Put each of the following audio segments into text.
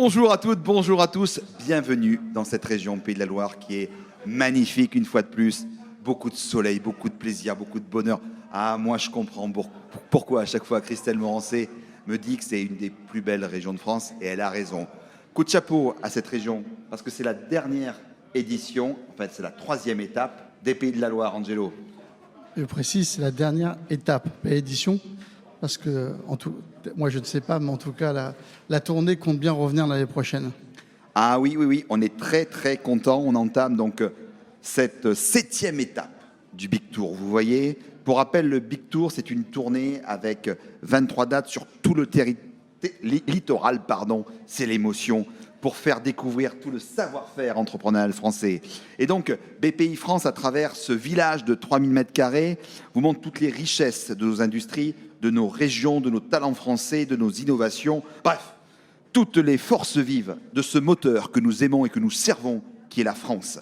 Bonjour à toutes, bonjour à tous. Bienvenue dans cette région Pays de la Loire qui est magnifique une fois de plus. Beaucoup de soleil, beaucoup de plaisir, beaucoup de bonheur. Ah, moi je comprends pourquoi à chaque fois Christelle Morancé me dit que c'est une des plus belles régions de France et elle a raison. Coup de chapeau à cette région parce que c'est la dernière édition, en fait c'est la 3e étape des Pays de la Loire, Angelo. Je précise, c'est la dernière étape, pas édition, parce que moi je ne sais pas, mais en tout cas la tournée compte bien revenir l'année prochaine. Ah oui, on est très content. On entame donc cette 7e étape du Big Tour. Vous voyez, pour rappel, le Big Tour, c'est une tournée avec 23 dates sur tout le littoral, c'est l'émotion, pour faire découvrir tout le savoir-faire entrepreneurial français. Et donc, BPI France, à travers ce village de 3000 m², vous montre toutes les richesses de nos industries, de nos régions, de nos talents français, de nos innovations. Bref, toutes les forces vives de ce moteur que nous aimons et que nous servons, qui est la France.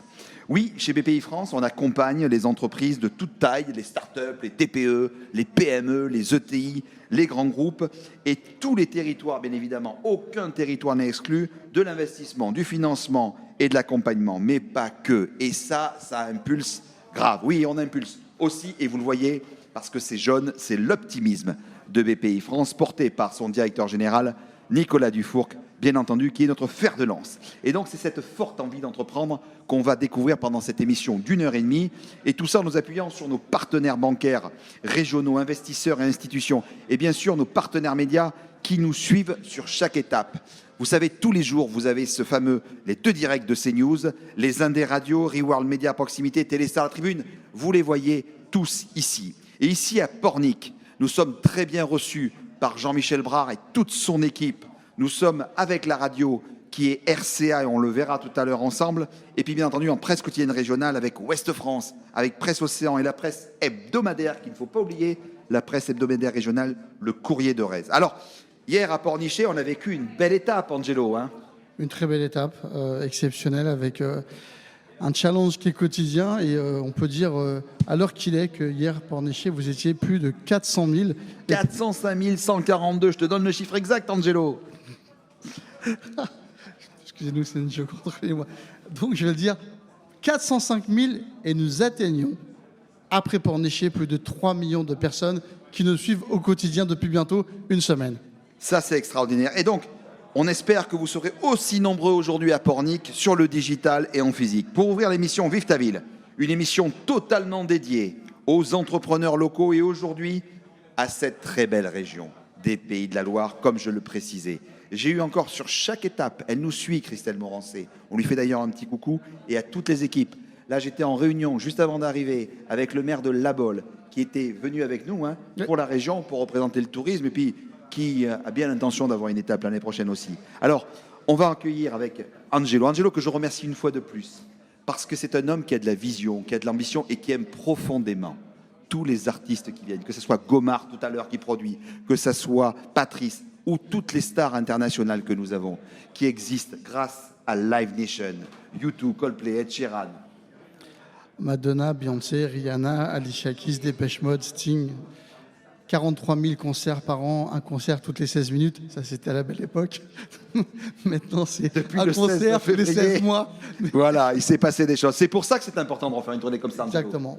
Oui, chez BPI France, on accompagne les entreprises de toute taille, les startups, les TPE, les PME, les ETI, les grands groupes et tous les territoires, bien évidemment. Aucun territoire n'est exclu de l'investissement, du financement et de l'accompagnement, mais pas que. Et ça impulse grave. Oui, on impulse aussi, et vous le voyez, parce que c'est jaune, c'est l'optimisme de BPI France, porté par son directeur général, Nicolas Dufourc, bien entendu, qui est notre fer de lance. Et donc, c'est cette forte envie d'entreprendre qu'on va découvrir pendant cette émission d'1h30. Et tout ça en nous appuyant sur nos partenaires bancaires, régionaux, investisseurs et institutions. Et bien sûr, nos partenaires médias qui nous suivent sur chaque étape. Vous savez, tous les jours, vous avez ce fameux, les 2 directs de CNews, les Indés Radio, Reworld Média à proximité, Téléstar, la Tribune. Vous les voyez tous ici. Et ici, à Pornic, nous sommes très bien reçus par Jean-Michel Brard et toute son équipe. Nous sommes avec la radio qui est RCA et on le verra tout à l'heure ensemble. Et puis bien entendu en presse quotidienne régionale avec Ouest France, avec Presse Océan et la presse hebdomadaire qu'il ne faut pas oublier, la presse hebdomadaire régionale, le Courrier de Rez. Alors, hier à Pornichet, on a vécu une belle étape, Angelo. Une très belle étape, exceptionnelle, avec un challenge qui est quotidien. Et on peut dire, à l'heure qu'il est, que hier, Pornichet, vous étiez plus de 400 000. 405 142, je te donne le chiffre exact, Angelo. Excusez-nous, c'est une joke entre lui et moi. Donc, je vais le dire, 405 000 et nous atteignons, après Pornichet, plus de 3 millions de personnes qui nous suivent au quotidien depuis bientôt une semaine. Ça, c'est extraordinaire. Et donc, on espère que vous serez aussi nombreux aujourd'hui à Pornic sur le digital et en physique. Pour ouvrir l'émission Vive ta ville, une émission totalement dédiée aux entrepreneurs locaux et aujourd'hui à cette très belle région des Pays de la Loire, comme je le précisais. J'ai eu encore sur chaque étape, elle nous suit, Christelle Morancé. On lui fait d'ailleurs un petit coucou et à toutes les équipes. Là, j'étais en réunion juste avant d'arriver avec le maire de La Baule qui était venu avec nous pour la région, pour représenter le tourisme et puis qui a bien l'intention d'avoir une étape l'année prochaine aussi. Alors, on va accueillir avec Angelo. Angelo que je remercie une fois de plus parce que c'est un homme qui a de la vision, qui a de l'ambition et qui aime profondément tous les artistes qui viennent, que ce soit Gomard tout à l'heure qui produit, que ce soit Patrice, ou toutes les stars internationales que nous avons, qui existent grâce à Live Nation, YouTube, Coldplay, Ed Sheeran. Madonna, Beyoncé, Rihanna, Alicia Keys, Depeche Mode, Sting. 43 000 concerts par an, un concert toutes les 16 minutes. Ça, c'était à la belle époque. Maintenant, c'est depuis un concert tous les 16 mois. Voilà, il s'est passé des choses. C'est pour ça que c'est important de refaire une tournée comme ça. Exactement.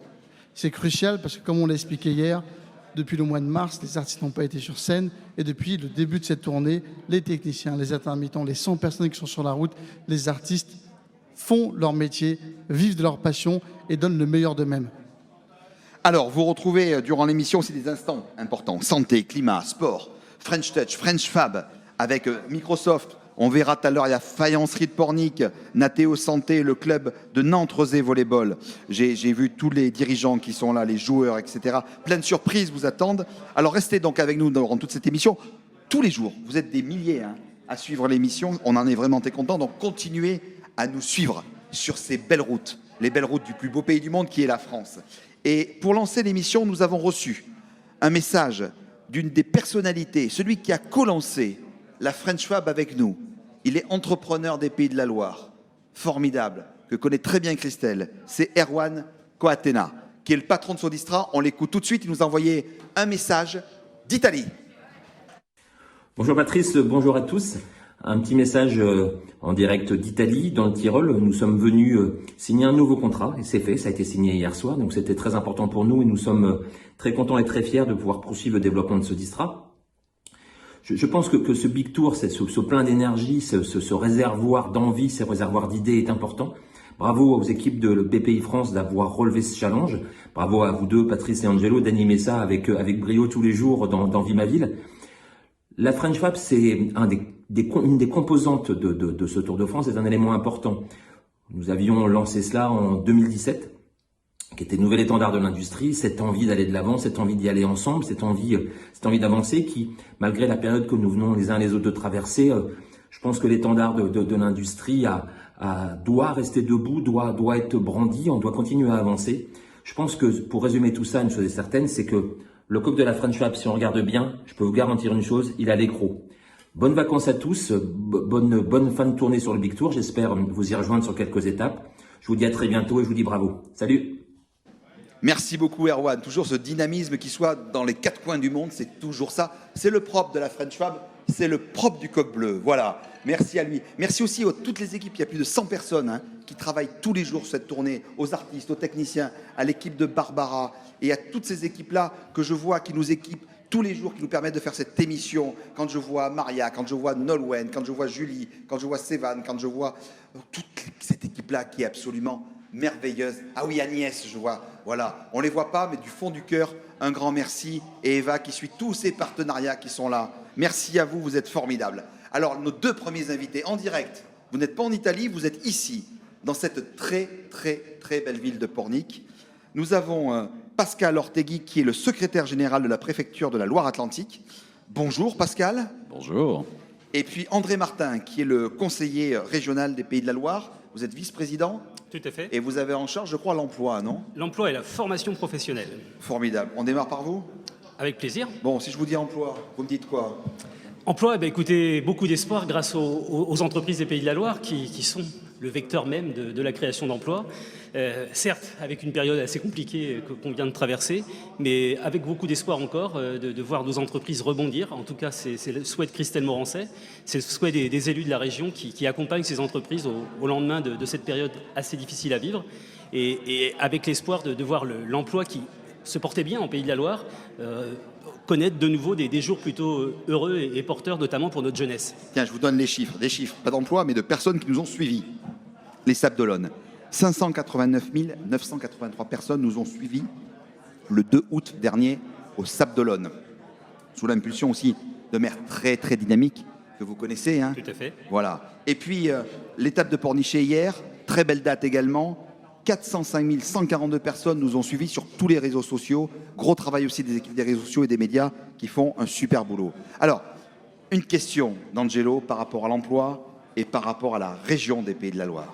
C'est crucial parce que, comme on l'a expliqué hier, depuis le mois de mars, les artistes n'ont pas été sur scène. Et depuis le début de cette tournée, les techniciens, les intermittents, les 100 personnes qui sont sur la route, les artistes font leur métier, vivent de leur passion et donnent le meilleur d'eux-mêmes. Alors, vous retrouvez durant l'émission aussi des instants importants. Santé, climat, sport, French Touch, French Fab, avec Microsoft. On verra tout à l'heure, il y a Faïencerie de Pornic, Nathéo Santé, le club de Nantes-Rosé Volleyball. J'ai vu tous les dirigeants qui sont là, les joueurs, etc. Plein de surprises vous attendent. Alors restez donc avec nous durant toute cette émission. Tous les jours, vous êtes des milliers à suivre l'émission. On en est vraiment très contents. Donc continuez à nous suivre sur ces belles routes. Les belles routes du plus beau pays du monde qui est la France. Et pour lancer l'émission, nous avons reçu un message d'une des personnalités, celui qui a co-lancé la French Fab avec nous. Il est entrepreneur des Pays de la Loire, formidable, que connaît très bien Christelle. C'est Erwan Coatena, qui est le patron de Sodistra. On l'écoute tout de suite, il nous a envoyé un message d'Italie. Bonjour Patrice, bonjour à tous. Un petit message en direct d'Italie, dans le Tyrol. Nous sommes venus signer un nouveau contrat et c'est fait, ça a été signé hier soir. Donc c'était très important pour nous et nous sommes très contents et très fiers de pouvoir poursuivre le développement de ce Distra. Je pense que ce Big Tour, ce plein d'énergie, ce réservoir d'envie, ce réservoir d'idées est important. Bravo aux équipes de BPI France d'avoir relevé ce challenge. Bravo à vous deux, Patrice et Angelo, d'animer ça avec brio tous les jours dans Vie ma ville. La French Fab, c'est une des composantes de ce Tour de France, c'est un élément important. Nous avions lancé cela en 2017, qui était le nouvel étendard de l'industrie, cette envie d'aller de l'avant, cette envie d'y aller ensemble, cette envie d'avancer qui, malgré la période que nous venons les uns les autres de traverser, je pense que l'étendard de l'industrie doit rester debout, doit être brandi, on doit continuer à avancer. Je pense que, pour résumer tout ça, une chose est certaine, c'est que le coq de la French Fab, si on regarde bien, je peux vous garantir une chose, il a l'écrou. Bonnes vacances à tous, bonne fin de tournée sur le Big Tour, j'espère vous y rejoindre sur quelques étapes. Je vous dis à très bientôt et je vous dis bravo. Salut! Merci beaucoup Erwan, toujours ce dynamisme qui soit dans les quatre coins du monde, c'est toujours ça. C'est le propre de la French Fab, c'est le propre du coq bleu. Voilà, merci à lui. Merci aussi à toutes les équipes, il y a plus de 100 personnes qui travaillent tous les jours sur cette tournée, aux artistes, aux techniciens, à l'équipe de Barbara et à toutes ces équipes-là que je vois qui nous équipent tous les jours, qui nous permettent de faire cette émission. Quand je vois Maria, quand je vois Nolwenn, quand je vois Julie, quand je vois Sévan, quand je vois toute cette équipe-là qui est absolument merveilleuse. Ah oui, Agnès, je vois. Voilà, on ne les voit pas, mais du fond du cœur, un grand merci. Et Eva qui suit tous ces partenariats qui sont là. Merci à vous, vous êtes formidables. Alors, nos deux premiers invités en direct, vous n'êtes pas en Italie, vous êtes ici, dans cette très, très, très belle ville de Pornic. Nous avons Pascal Ortegui, qui est le secrétaire général de la préfecture de la Loire-Atlantique. Bonjour Pascal. Bonjour. Et puis André Martin, qui est le conseiller régional des Pays de la Loire. Vous êtes vice-président. Tout à fait. Et vous avez en charge, je crois, l'emploi, non? L'emploi et la formation professionnelle. Formidable. On démarre par vous? Avec plaisir. Bon, si je vous dis emploi, vous me dites quoi? Emploi, écoutez, beaucoup d'espoir grâce aux entreprises des Pays de la Loire qui sont le vecteur même de la création d'emplois. Certes, avec une période assez compliquée qu'on vient de traverser, mais avec beaucoup d'espoir encore de voir nos entreprises rebondir. En tout cas, c'est le souhait de Christelle Morancet, c'est le souhait des élus de la région qui accompagnent ces entreprises au lendemain de cette période assez difficile à vivre. Et avec l'espoir de voir l'emploi qui se portait bien en Pays de la Loire, connaître de nouveau des jours plutôt heureux et porteurs, notamment pour notre jeunesse. Tiens, je vous donne les chiffres. Des chiffres, pas d'emploi, mais de personnes qui nous ont suivis. Les Sables d'Olonne. 589 983 personnes nous ont suivis le 2 août dernier au Sables d'Olonne. Sous l'impulsion aussi de maires très, très dynamiques que vous connaissez. Tout à fait. Voilà. Et puis, l'étape de Pornichet hier, très belle date également. 405 142 personnes nous ont suivis sur tous les réseaux sociaux. Gros travail aussi des équipes des réseaux sociaux et des médias qui font un super boulot. Alors, une question d'Angelo par rapport à l'emploi et par rapport à la région des Pays de la Loire.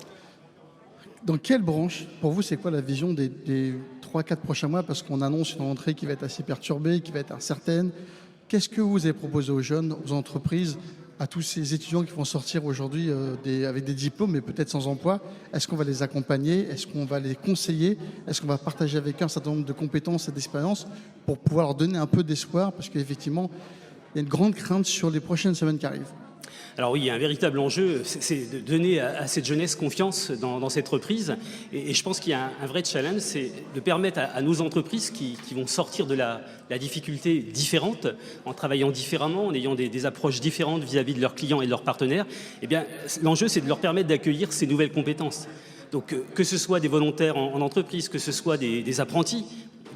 Dans quelle branche, pour vous, c'est quoi la vision des 3-4 prochains mois? Parce qu'on annonce une rentrée qui va être assez perturbée, qui va être incertaine. Qu'est-ce que vous avez proposé aux jeunes, aux entreprises, à tous ces étudiants qui vont sortir aujourd'hui avec des diplômes, mais peut-être sans emploi? Est-ce qu'on va les accompagner? Est-ce qu'on va les conseiller? Est-ce qu'on va partager avec eux un certain nombre de compétences et d'expériences pour pouvoir leur donner un peu d'espoir? Parce qu'effectivement, il y a une grande crainte sur les prochaines semaines qui arrivent. Alors oui, il y a un véritable enjeu, c'est de donner à cette jeunesse confiance dans cette reprise. Et je pense qu'il y a un vrai challenge, c'est de permettre à nos entreprises qui vont sortir de la difficulté différente, en travaillant différemment, en ayant des approches différentes vis-à-vis de leurs clients et de leurs partenaires. Eh bien, l'enjeu, c'est de leur permettre d'accueillir ces nouvelles compétences. Donc, que ce soit des volontaires en entreprise, que ce soit des apprentis.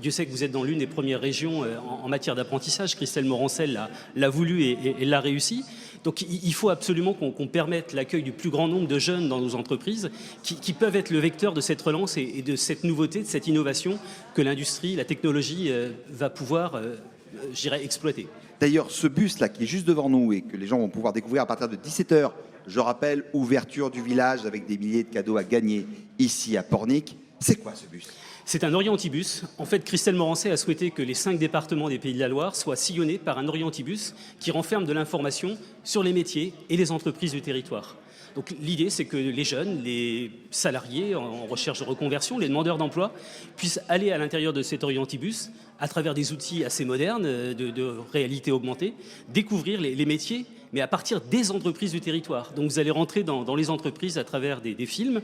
Dieu sait que vous êtes dans l'une des premières régions en matière d'apprentissage. Christelle Morancet l'a voulu et l'a réussi. Donc il faut absolument qu'on permette l'accueil du plus grand nombre de jeunes dans nos entreprises qui peuvent être le vecteur de cette relance et de cette nouveauté, de cette innovation que l'industrie, la technologie va pouvoir, exploiter. D'ailleurs, ce bus-là qui est juste devant nous et que les gens vont pouvoir découvrir à partir de 17h, je rappelle, ouverture du village avec des milliers de cadeaux à gagner ici à Pornic. C'est quoi ce bus ? C'est un orientibus. En fait, Christelle Morancet a souhaité que les 5 départements des Pays de la Loire soient sillonnés par un orientibus qui renferme de l'information sur les métiers et les entreprises du territoire. Donc l'idée, c'est que les jeunes, les salariés en recherche de reconversion, les demandeurs d'emploi, puissent aller à l'intérieur de cet orientibus à travers des outils assez modernes de réalité augmentée, découvrir les métiers, mais à partir des entreprises du territoire. Donc vous allez rentrer dans les entreprises à travers des films,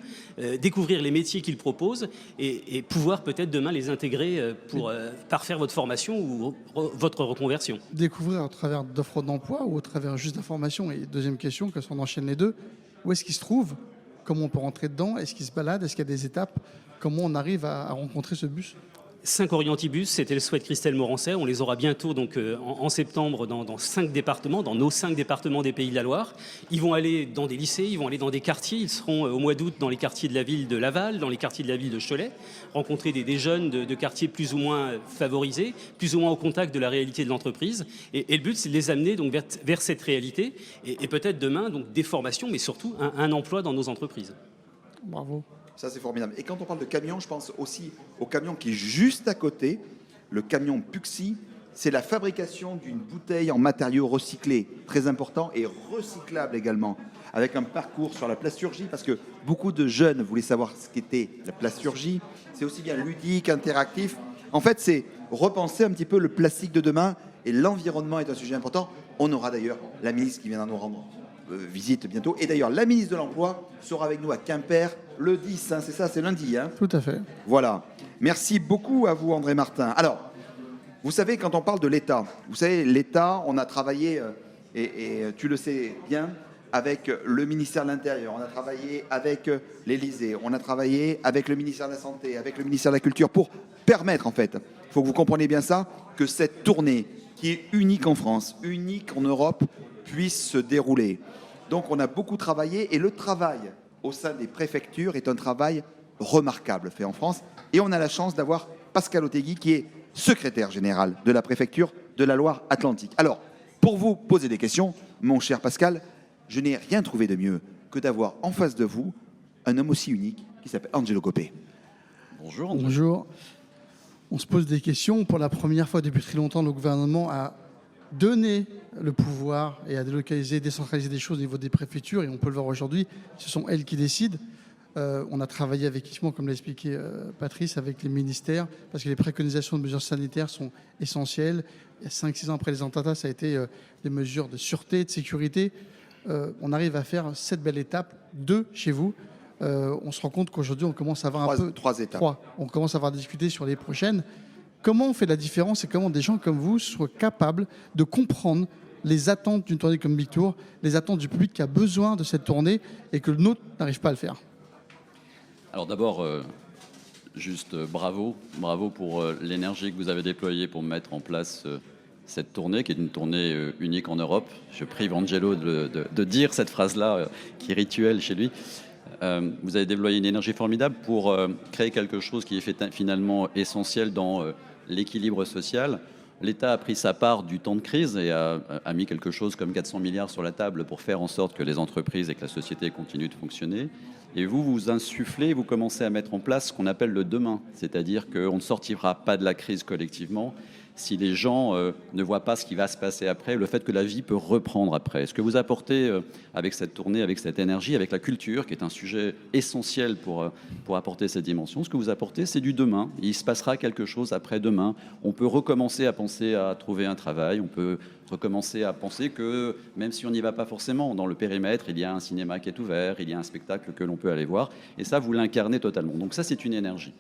découvrir les métiers qu'ils proposent et pouvoir peut-être demain les intégrer pour parfaire votre formation ou votre reconversion. Découvrir à travers d'offres d'emploi ou à travers juste d'informations. Et deuxième question, quand on enchaîne les deux, où est-ce qu'ils se trouvent? Comment on peut rentrer dedans? Est-ce qu'ils se baladent? Est-ce qu'il y a des étapes? Comment on arrive à rencontrer ce bus? 5 Orientibus, c'était le souhait de Christelle Morancet. On les aura bientôt donc, en septembre dans 5 départements, dans nos 5 départements des Pays de la Loire. Ils vont aller dans des lycées, ils vont aller dans des quartiers. Ils seront au mois d'août dans les quartiers de la ville de Laval, dans les quartiers de la ville de Cholet, rencontrer des jeunes de quartiers plus ou moins favorisés, plus ou moins au contact de la réalité de l'entreprise. Et le but, c'est de les amener donc, vers cette réalité et peut-être demain donc, des formations, mais surtout un emploi dans nos entreprises. Bravo. Ça, c'est formidable. Et quand on parle de camion, je pense aussi au camion qui est juste à côté, le camion Puxi. C'est la fabrication d'une bouteille en matériaux recyclés, très important, et recyclable également, avec un parcours sur la plasturgie, parce que beaucoup de jeunes voulaient savoir ce qu'était la plasturgie. C'est aussi bien ludique, interactif. En fait, c'est repenser un petit peu le plastique de demain, et l'environnement est un sujet important. On aura d'ailleurs la ministre qui viendra nous rendre visite bientôt. Et d'ailleurs, la ministre de l'Emploi sera avec nous à Quimper le 10, hein, c'est ça, c'est lundi. Hein. Tout à fait. Voilà. Merci beaucoup à vous, André Martin. Alors, vous savez, quand on parle de l'État, vous savez, l'État, on a travaillé, et tu le sais bien, avec le ministère de l'Intérieur, on a travaillé avec l'Élysée, on a travaillé avec le ministère de la Santé, avec le ministère de la Culture, pour permettre, en fait, il faut que vous compreniez bien ça, que cette tournée, qui est unique en France, unique en Europe, puisse se dérouler. Donc on a beaucoup travaillé et le travail au sein des préfectures est un travail remarquable fait en France. Et on a la chance d'avoir Pascal Ottegui qui est secrétaire général de la préfecture de la Loire-Atlantique. Alors, pour vous poser des questions, mon cher Pascal, je n'ai rien trouvé de mieux que d'avoir en face de vous un homme aussi unique qui s'appelle Angelo Copé. Bonjour. André. Bonjour. On se pose des questions. Pour la première fois depuis très longtemps, le gouvernement a donner le pouvoir et à délocaliser, décentraliser des choses au niveau des préfectures. Et on peut le voir aujourd'hui, ce sont elles qui décident. On a travaillé effectivement, comme l'a expliqué Patrice, avec les ministères, parce que les préconisations de mesures sanitaires sont essentielles. Il y a 5-6 ans après les attentats, ça a été des mesures de sûreté, de sécurité. On arrive à faire cette belle étape, 2 chez vous. On se rend compte qu'aujourd'hui, on commence à avoir trois étapes. 3. On commence à avoir discuté sur les prochaines. Comment on fait la différence et comment des gens comme vous soient capables de comprendre les attentes d'une tournée comme Big Tour, les attentes du public qui a besoin de cette tournée et que le nôtre n'arrive pas à le faire? Alors d'abord, juste bravo pour l'énergie que vous avez déployée pour mettre en place cette tournée, qui est une tournée unique en Europe. Je prie Angelo de dire cette phrase-là, qui est rituelle chez lui. Vous avez déployé une énergie formidable pour créer quelque chose qui est finalement essentiel dans l'équilibre social. L'État a pris sa part du temps de crise et a mis quelque chose comme 400 milliards sur la table pour faire en sorte que les entreprises et que la société continuent de fonctionner. Et vous insufflez, vous commencez à mettre en place ce qu'on appelle le demain. C'est-à-dire qu'on ne sortira pas de la crise collectivement si les gens ne voient pas ce qui va se passer après, le fait que la vie peut reprendre après. Ce que vous apportez avec cette tournée, avec cette énergie, avec la culture, qui est un sujet essentiel pour apporter cette dimension, ce que vous apportez, c'est du demain. Il se passera quelque chose après demain. On peut recommencer à penser à trouver un travail, on peut recommencer à penser que, même si on n'y va pas forcément, dans le périmètre, il y a un cinéma qui est ouvert, il y a un spectacle que l'on peut aller voir, et ça, vous l'incarnez totalement. Donc ça, c'est une énergie.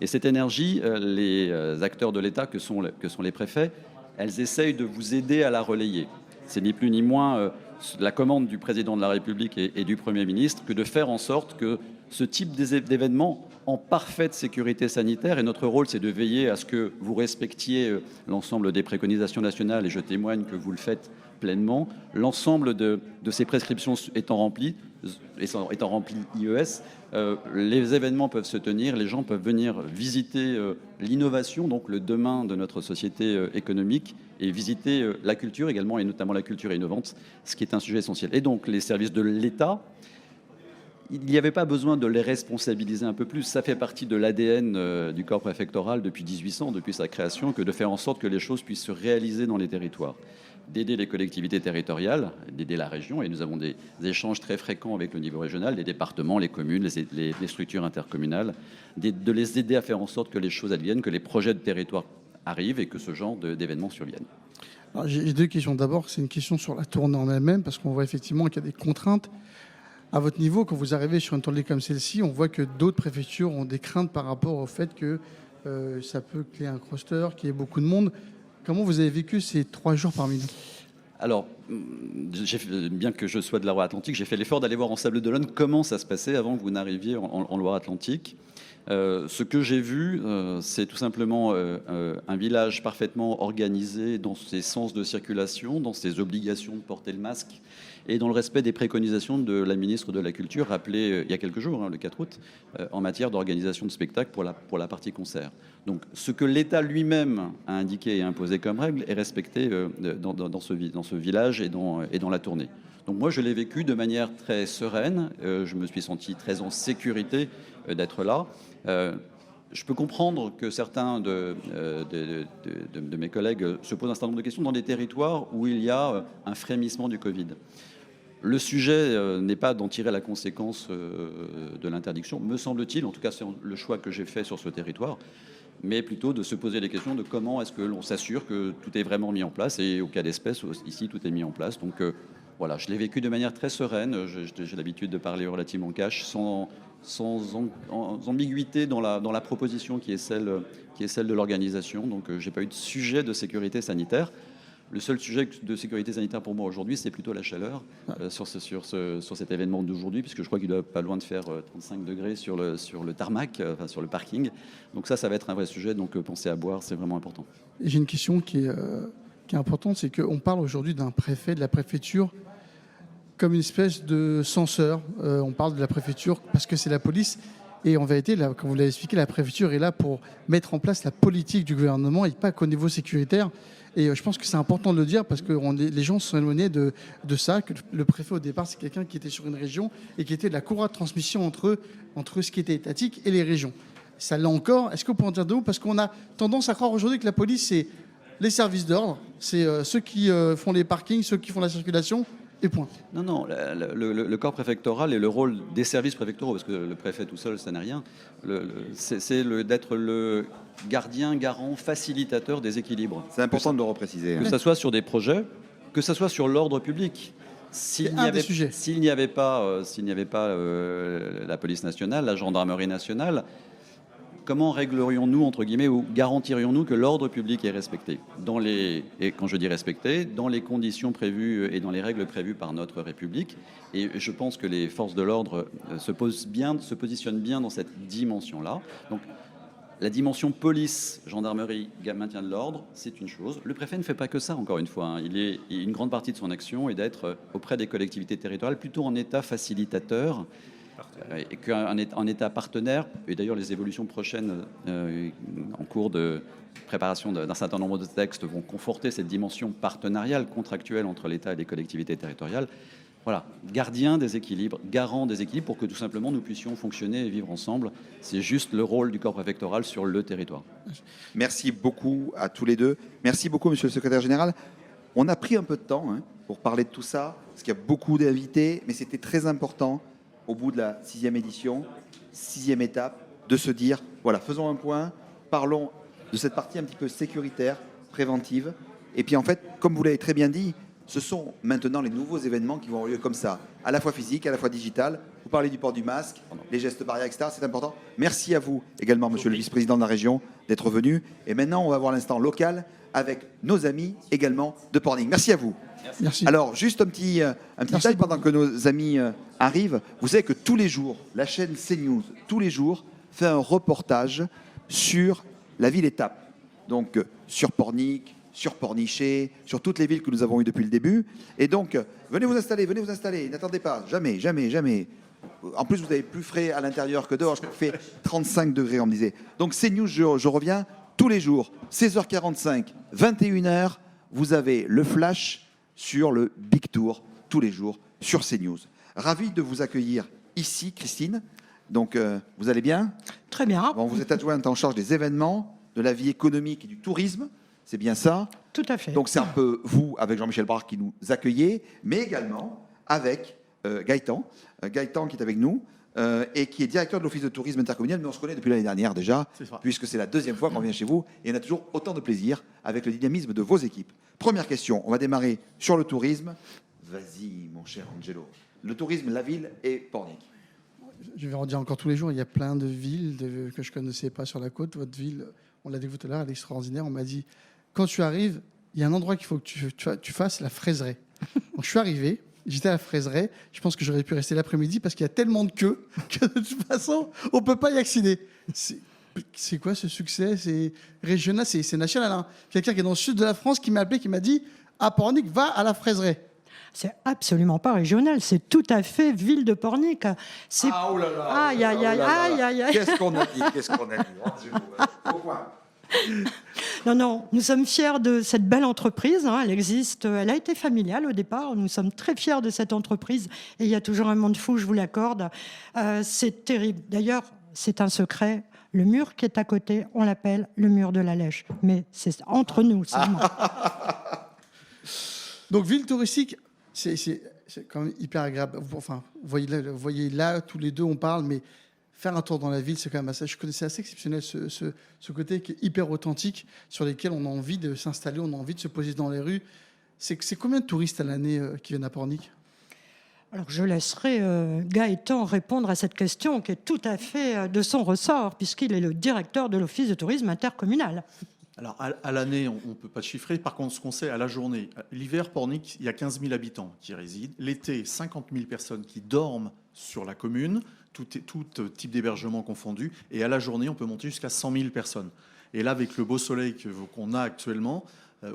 Et cette énergie, les acteurs de l'État que sont les préfets, elles essayent de vous aider à la relayer. C'est ni plus ni moins la commande du président de la République et du Premier ministre que de faire en sorte que ce type d'événement en parfaite sécurité sanitaire, et notre rôle c'est de veiller à ce que vous respectiez l'ensemble des préconisations nationales, et je témoigne que vous le faites pleinement, l'ensemble de ces prescriptions étant remplies IES, les événements peuvent se tenir, les gens peuvent venir visiter l'innovation, donc le demain de notre société économique, et visiter la culture également, et notamment la culture innovante, ce qui est un sujet essentiel. Et donc les services de l'État, il n'y avait pas besoin de les responsabiliser un peu plus. Ça fait partie de l'ADN du corps préfectoral depuis 1800, depuis sa création, que de faire en sorte que les choses puissent se réaliser dans les territoires. D'aider les collectivités territoriales, d'aider la région, et nous avons des échanges très fréquents avec le niveau régional, les départements, les communes, les structures intercommunales, de les aider à faire en sorte que les choses adviennent, que les projets de territoire arrivent et que ce genre d'événements surviennent. Alors, j'ai deux questions. D'abord, c'est une question sur la tournée en elle-même, parce qu'on voit effectivement qu'il y a des contraintes. À votre niveau, quand vous arrivez sur une tournée comme celle-ci, on voit que d'autres préfectures ont des craintes par rapport au fait que ça peut créer un cluster, qu'il y ait beaucoup de monde. Comment vous avez vécu ces 3 jours parmi nous? Alors, bien que je sois de la Loire-Atlantique, j'ai fait l'effort d'aller voir en Sables-d'Olonne comment ça se passait avant que vous n'arriviez en Loire-Atlantique. Ce que j'ai vu, c'est tout simplement un village parfaitement organisé dans ses sens de circulation, dans ses obligations de porter le masque et dans le respect des préconisations de la ministre de la Culture, rappelée il y a quelques jours, le 4 août, en matière d'organisation de spectacle pour la partie concert. Donc ce que l'État lui-même a indiqué et imposé comme règle est respecté dans ce village et dans la tournée. Donc moi, je l'ai vécu de manière très sereine. Je me suis senti très en sécurité d'être là. Je peux comprendre que certains de mes collègues se posent un certain nombre de questions dans des territoires où il y a un frémissement du Covid. Le sujet n'est pas d'en tirer la conséquence de l'interdiction, me semble-t-il, en tout cas c'est le choix que j'ai fait sur ce territoire, mais plutôt de se poser les questions de comment est-ce que l'on s'assure que tout est vraiment mis en place, et au cas d'espèce, ici, tout est mis en place. Donc voilà, je l'ai vécu de manière très sereine, j'ai l'habitude de parler relativement cash, sans ambiguïté dans la proposition qui est celle de l'organisation. Donc je n'ai pas eu de sujet de sécurité sanitaire. Le seul sujet de sécurité sanitaire pour moi aujourd'hui, c'est plutôt la chaleur sur cet événement d'aujourd'hui, puisque je crois qu'il doit pas loin de faire 35 degrés sur le tarmac, enfin sur le parking. Donc ça va être un vrai sujet, donc penser à boire, c'est vraiment important. J'ai une question qui est importante, c'est qu'on parle aujourd'hui d'un préfet, de la préfecture, comme une espèce de censeur. On parle de la préfecture parce que c'est la police. Et en vérité, là, comme vous l'avez expliqué, la préfecture est là pour mettre en place la politique du gouvernement et pas qu'au niveau sécuritaire. Et je pense que c'est important de le dire parce que les gens se sont éloignés de ça, que le préfet au départ, c'est quelqu'un qui était sur une région et qui était de la courroie de transmission entre ce qui était étatique et les régions. Ça l'est encore. Est-ce qu'on peut en dire de vous? Parce qu'on a tendance à croire aujourd'hui que la police, c'est les services d'ordre, c'est ceux qui font les parkings, ceux qui font la circulation. Et point. Non, le corps préfectoral et le rôle des services préfectoraux, parce que le préfet tout seul, ça n'a rien, c'est d'être le gardien, garant, facilitateur des équilibres. C'est important de le repréciser. Que ce soit sur des projets, que ce soit sur l'ordre public. S'il n'y avait pas la police nationale, la gendarmerie nationale, comment réglerions-nous, entre guillemets, ou garantirions-nous que l'ordre public est respecté et quand je dis respecté, dans les conditions prévues et dans les règles prévues par notre République. Et je pense que les forces de l'ordre se positionnent bien dans cette dimension-là. Donc, la dimension police, gendarmerie, maintien de l'ordre, c'est une chose. Le préfet ne fait pas que ça, encore une fois. Une grande partie de son action est d'être auprès des collectivités territoriales, plutôt en état facilitateur, et qu'en État partenaire, et d'ailleurs les évolutions prochaines en cours de préparation d'un certain nombre de textes vont conforter cette dimension partenariale, contractuelle entre l'État et les collectivités territoriales. Voilà, gardien des équilibres, garant des équilibres pour que tout simplement nous puissions fonctionner et vivre ensemble. C'est juste le rôle du corps préfectoral sur le territoire. Merci beaucoup à tous les deux. Merci beaucoup, monsieur le secrétaire général. On a pris un peu de temps pour parler de tout ça, parce qu'il y a beaucoup d'invités, mais c'était très important au bout de la 6e édition, 6e étape, de se dire, voilà, faisons un point, parlons de cette partie un petit peu sécuritaire, préventive. Et puis en fait, comme vous l'avez très bien dit, ce sont maintenant les nouveaux événements qui vont avoir lieu comme ça, à la fois physique, à la fois digital. Vous parlez du port du masque, les gestes barrières, etc. C'est important. Merci à vous également, monsieur le vice-président de la région, d'être venu. Et maintenant, on va voir l'instant local avec nos amis également de Pornic. Merci à vous. Merci. Alors, juste un petit détail pendant que nos amis arrivent. Vous savez que tous les jours, la chaîne CNews, tous les jours, fait un reportage sur la ville étape. Donc, sur Pornic, sur Pornichet, sur toutes les villes que nous avons eues depuis le début. Et donc, venez vous installer, n'attendez pas, jamais. En plus, vous avez plus frais à l'intérieur que dehors, je crois qu'il fait 35 degrés, on me disait. Donc, CNews, je reviens tous les jours, 16h45, 21h, vous avez le flash sur le Big Tour, tous les jours, sur CNews. Ravi de vous accueillir ici, Christine. Donc, vous allez bien? Très bien. Bon, vous êtes adjointe en charge des événements, de la vie économique et du tourisme. C'est bien ça? Tout à fait. Donc, c'est un peu vous, avec Jean-Michel Barre, qui nous accueillez, mais également avec Gaëtan. Gaëtan qui est avec nous. et qui est directeur de l'Office de tourisme intercommunal, mais on se connaît depuis l'année dernière déjà, puisque c'est la deuxième fois qu'on vient chez vous, et on a toujours autant de plaisir avec le dynamisme de vos équipes. Première question, on va démarrer sur le tourisme. Vas-y, mon cher Angelo. Le tourisme, la ville et Pornic. Je vais en dire encore tous les jours, il y a plein de villes que je ne connaissais pas sur la côte. Votre ville, on l'a dit tout à l'heure, elle est extraordinaire. On m'a dit, quand tu arrives, il y a un endroit qu'il faut que tu fasses, la fraiseraie. Donc je suis arrivé, j'étais à la fraiseraie, je pense que j'aurais pu rester l'après-midi parce qu'il y a tellement de queues que de toute façon, on ne peut pas y accéder. C'est quoi ce succès? C'est régional, c'est national. Hein. Quelqu'un qui est dans le sud de la France qui m'a appelé, qui m'a dit, à Pornic, va à la fraiseraie. C'est absolument pas régional, c'est tout à fait ville de Pornic. Ah, oh là là. Aïe, aïe, aïe, aïe, aïe, aïe. Qu'est-ce qu'on a dit? Pourquoi? Non, nous sommes fiers de cette belle entreprise. Hein. Elle existe, elle a été familiale au départ. Nous sommes très fiers de cette entreprise. Et il y a toujours un monde fou, je vous l'accorde. C'est terrible. D'ailleurs, c'est un secret. Le mur qui est à côté, on l'appelle le mur de la Lèche. Mais c'est entre nous seulement. Donc, ville touristique, c'est quand même hyper agréable. Enfin, vous voyez là, tous les deux, on parle, mais faire un tour dans la ville, c'est quand même assez. Je connaissais assez exceptionnel ce côté qui est hyper authentique, sur lesquels on a envie de s'installer, on a envie de se poser dans les rues. C'est combien de touristes à l'année qui viennent à Pornic? Alors, je laisserai Gaëtan répondre à cette question qui est tout à fait de son ressort, puisqu'il est le directeur de l'Office de tourisme intercommunal. Alors, à l'année, on ne peut pas chiffrer. Par contre, ce qu'on sait, à la journée, l'hiver, Pornic, il y a 15 000 habitants qui résident. L'été, 50 000 personnes qui dorment sur la commune, tout type d'hébergement confondu. Et à la journée, on peut monter jusqu'à 100 000 personnes. Et là, avec le beau soleil qu'on a actuellement,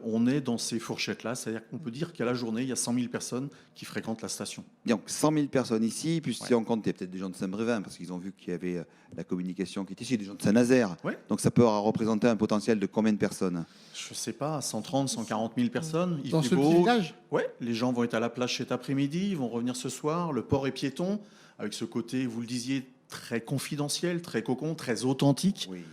on est dans ces fourchettes-là. C'est-à-dire qu'on peut dire qu'à la journée, il y a 100 000 personnes qui fréquentent la station. Donc 100 000 personnes ici, puis si on compte, il y a peut-être des gens de Saint-Brévin, parce qu'ils ont vu qu'il y avait la communication qui était ici, des gens de Saint-Nazaire. Ouais. Donc ça peut représenter un potentiel de combien de personnes? Je ne sais pas, 130, 140 000 personnes. Dans ce village? Oui, les gens vont être à la plage cet après-midi, ils vont revenir ce soir. Le port est piéton, avec ce côté, vous le disiez, très confidentiel, très cocon, très authentique. Oui.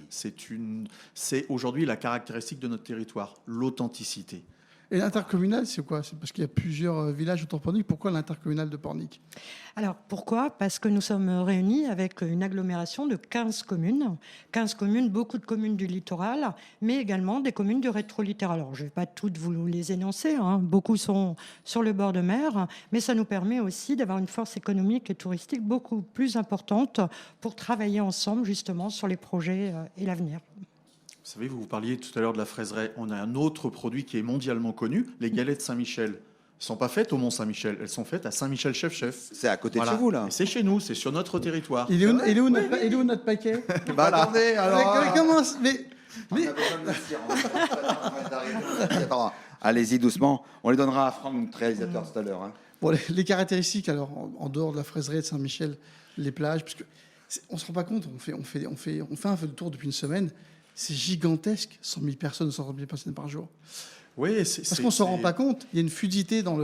C'est aujourd'hui la caractéristique de notre territoire, l'authenticité. Et l'intercommunal, c'est quoi? C'est parce qu'il y a plusieurs villages autour de Pornic. Pourquoi l'intercommunal de Pornic? Alors, pourquoi? Parce que nous sommes réunis avec une agglomération de 15 communes. 15 communes, beaucoup de communes du littoral, mais également des communes du rétro-littoral. Alors, je ne vais pas toutes vous les énoncer, hein. Beaucoup sont sur le bord de mer, mais ça nous permet aussi d'avoir une force économique et touristique beaucoup plus importante pour travailler ensemble, justement, sur les projets et l'avenir. Vous savez, vous parliez tout à l'heure de la fraiseraie. On a un autre produit qui est mondialement connu, les galettes Saint-Michel. Elles ne sont pas faites au Mont-Saint-Michel, elles sont faites à Saint-Michel-Chef-Chef. C'est à côté de chez vous, là. C'est chez nous, c'est sur notre territoire. Il est où notre paquet? Bah attendez, alors... Comment... On a besoin de le dire, on va d'arriver. Attends, allez-y doucement. On les donnera à Franck, notre réalisateur, tout à l'heure. Hein. Bon, les caractéristiques, alors, en dehors de la fraiserie de Saint-Michel, les plages, parce que on se rend pas compte, on fait un peu le tour depuis une semaine. C'est gigantesque, 100 000 personnes, 130 000 personnes par jour. Oui, parce qu'on ne se rend pas compte. Il y a une fluidité dans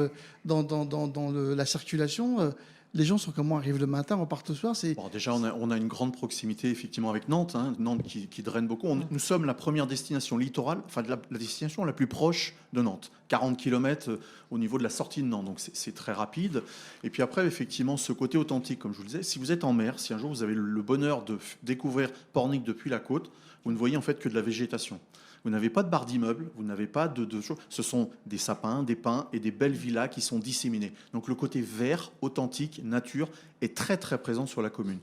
la circulation. Les gens sont comment, arrivent le matin, repartent le soir. Bon, déjà, on a une grande proximité effectivement avec Nantes, hein, Nantes qui draine beaucoup. Nous sommes la première destination littorale, enfin la destination la plus proche de Nantes, 40 km au niveau de la sortie de Nantes, donc c'est très rapide. Et puis après, effectivement, ce côté authentique, comme je vous le disais, si vous êtes en mer, si un jour vous avez le bonheur de découvrir Pornic depuis la côte, vous ne voyez en fait que de la végétation. Vous n'avez pas de barres d'immeubles, vous n'avez pas de choses. Ce sont des sapins, des pins et des belles villas qui sont disséminées. Donc le côté vert, authentique, nature est très très présent sur la commune.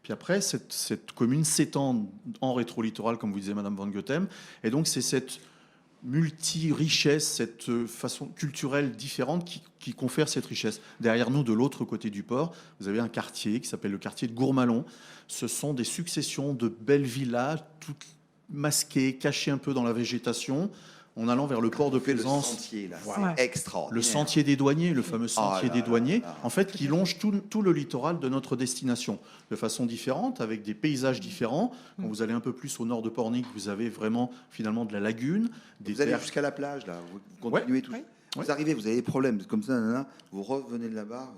Puis après, cette commune s'étend en rétro-littoral, comme vous disiez Madame Van Goethem. Et donc c'est cette multi-richesse, cette façon culturelle différente qui confère cette richesse. Derrière nous, de l'autre côté du port, vous avez un quartier qui s'appelle le quartier de Gourmalon. Ce sont des successions de belles villas, toutes masquées, cachées un peu dans la végétation, en allant vers le port de Plaisance. Le sentier, là, Voilà. c'est extraordinaire. Le sentier des douaniers, le fameux sentier des douaniers, là. en fait, qui longe tout le littoral de notre destination, de façon différente, avec des paysages différents. Quand vous allez un peu plus au nord de Pornic, vous avez vraiment, finalement, de la lagune. Vous allez jusqu'à la plage, là. Vous continuez tout. Ouais. Vous arrivez, vous avez des problèmes, comme ça, vous revenez de là-bas.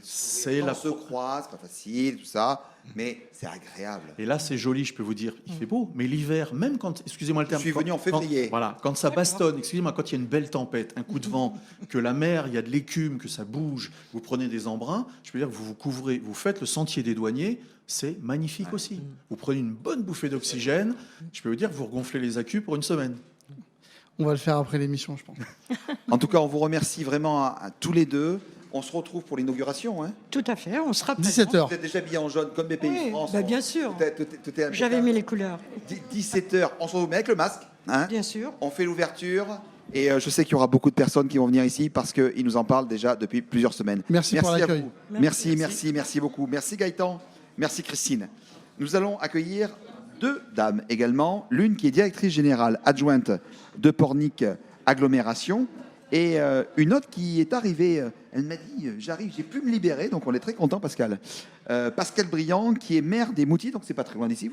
C'est On la se croise, pas facile, tout ça, mais c'est agréable. Et là, c'est joli, je peux vous dire, il fait beau. Mais l'hiver, même quand, excusez-moi le terme, Je suis venu en février. Voilà, quand ça bastonne, excusez-moi, quand il y a une belle tempête, un coup de vent, que la mer, il y a de l'écume, que ça bouge, vous prenez des embruns, je peux dire que vous vous couvrez, vous faites le sentier des douaniers, c'est magnifique aussi. Vous prenez une bonne bouffée d'oxygène, je peux vous dire que vous regonflez les accus pour une semaine. On va le faire après l'émission, je pense. En tout cas, on vous remercie vraiment à tous les deux. On se retrouve pour l'inauguration. Hein. Tout à fait, on sera 17h. Vous êtes déjà habillés en jaune comme BPI Oui, France. bah, bien sûr. Tout est impeccable. J'avais mis les couleurs. 17h, on se retrouve mais avec le masque. Hein. Bien sûr. On fait l'ouverture. Et je sais qu'il y aura beaucoup de personnes qui vont venir ici parce qu'ils nous en parlent déjà depuis plusieurs semaines. Merci pour à l'accueil. vous. Merci beaucoup. Merci Gaëtan. Merci Christine. Nous allons accueillir 2 dames également. L'une qui est directrice générale adjointe de Pornic Agglomération et une autre qui est arrivée. Elle m'a dit j'arrive, j'ai pu me libérer, donc on est très content Pascal. Pascal Briand qui est maire des Moutiers, donc c'est pas très loin d'ici.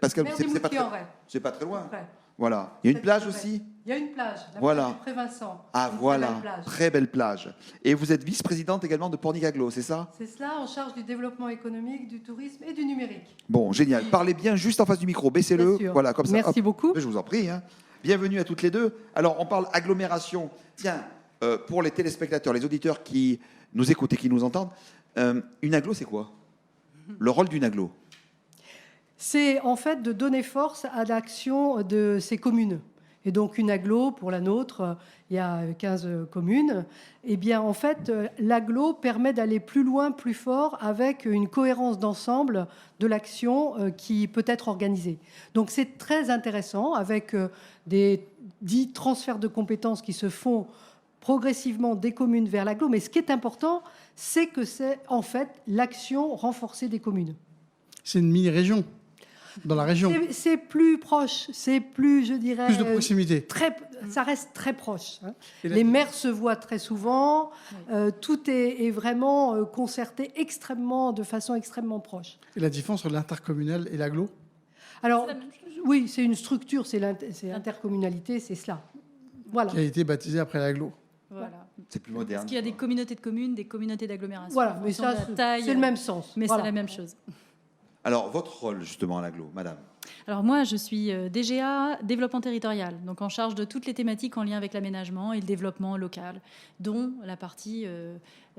Pascal, Maire c'est des pas Moutiers, très, en vrai. c'est pas très loin. Ouais. Voilà. Il y a une C'est plage vrai. aussi. Il y a une plage, la Voilà. plage du Pré-Vincent. Ah Une très voilà, belle plage. très belle plage. Et vous êtes vice-présidente également de Pornic Aglo, c'est ça? C'est cela, en charge du développement économique, du tourisme et du numérique. Bon, génial. Parlez bien juste en face du micro, baissez-le. Bien sûr. Voilà, comme ça. Merci Hop. beaucoup. Je vous en prie. Hein. Bienvenue à toutes les deux. Alors, on parle agglomération. Tiens, pour les téléspectateurs, les auditeurs qui nous écoutent et qui nous entendent, une agglo, c'est quoi? Le rôle d'une agglo? C'est en fait de donner force à l'action de ces communes. Et donc une agglo, pour la nôtre, il y a 15 communes. Eh bien, en fait, l'agglo permet d'aller plus loin, plus fort, avec une cohérence d'ensemble de l'action qui peut être organisée. Donc c'est très intéressant, avec des dits transferts de compétences qui se font progressivement des communes vers l'agglo. Mais ce qui est important, c'est que c'est en fait l'action renforcée des communes. C'est une mini-région, dans la région. C'est plus proche, c'est plus, je dirais... Plus de proximité. Ça reste très proche. Hein. Et la- Les maires se voient très souvent. Tout est vraiment concerté de façon extrêmement proche. Et la différence entre l'intercommunal et l'agglo? Alors, oui, c'est une structure, c'est l'intercommunalité, c'est cela. Voilà. Qui a été baptisé après l'agglo. Voilà. C'est plus moderne. Parce qu'il y a des communautés de communes, des communautés d'agglomération. Voilà, en mais fonction ça, de la taille, c'est le même sens. Mais Voilà. c'est la même chose. Alors, votre rôle, justement, à l'agglo, madame? Alors moi, je suis DGA développement territorial, donc en charge de toutes les thématiques en lien avec l'aménagement et le développement local, dont la partie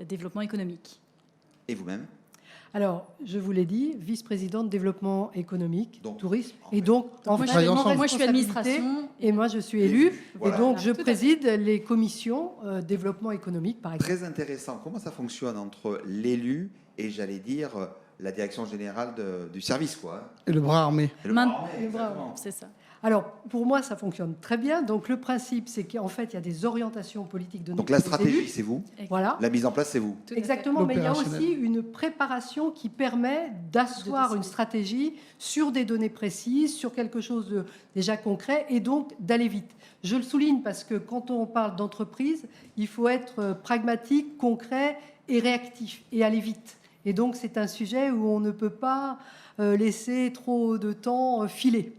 développement économique. Et vous-même? Alors, je vous l'ai dit, vice-présidente développement économique, Donc, tourisme. en Et fait- donc, en Moi, fait, je suis mon ensemble. Moi, je suis responsabilité, administration. Et moi, je suis élue. Voilà. Et donc, je Tout à fait. préside les commissions développement économique, par exemple. Très intéressant. Comment ça fonctionne entre l'élu et, j'allais dire, la direction générale du service, quoi? Et le bras armé. Et le Main- bras armé, exactement. C'est ça. Alors, pour moi, ça fonctionne très bien. Donc, le principe, c'est qu'en fait, il y a des orientations politiques de Donc, nos la stratégie, élus. c'est vous. Voilà. La mise en place, c'est vous. Tout à fait. Exactement, mais il y a L'opérationnel. aussi une préparation qui permet d'asseoir De une stratégie sur des données précises, sur quelque chose de déjà concret, et donc d'aller vite. Je le souligne parce que quand on parle d'entreprise, il faut être pragmatique, concret et réactif, et aller vite. Et donc c'est un sujet où on ne peut pas laisser trop de temps filer.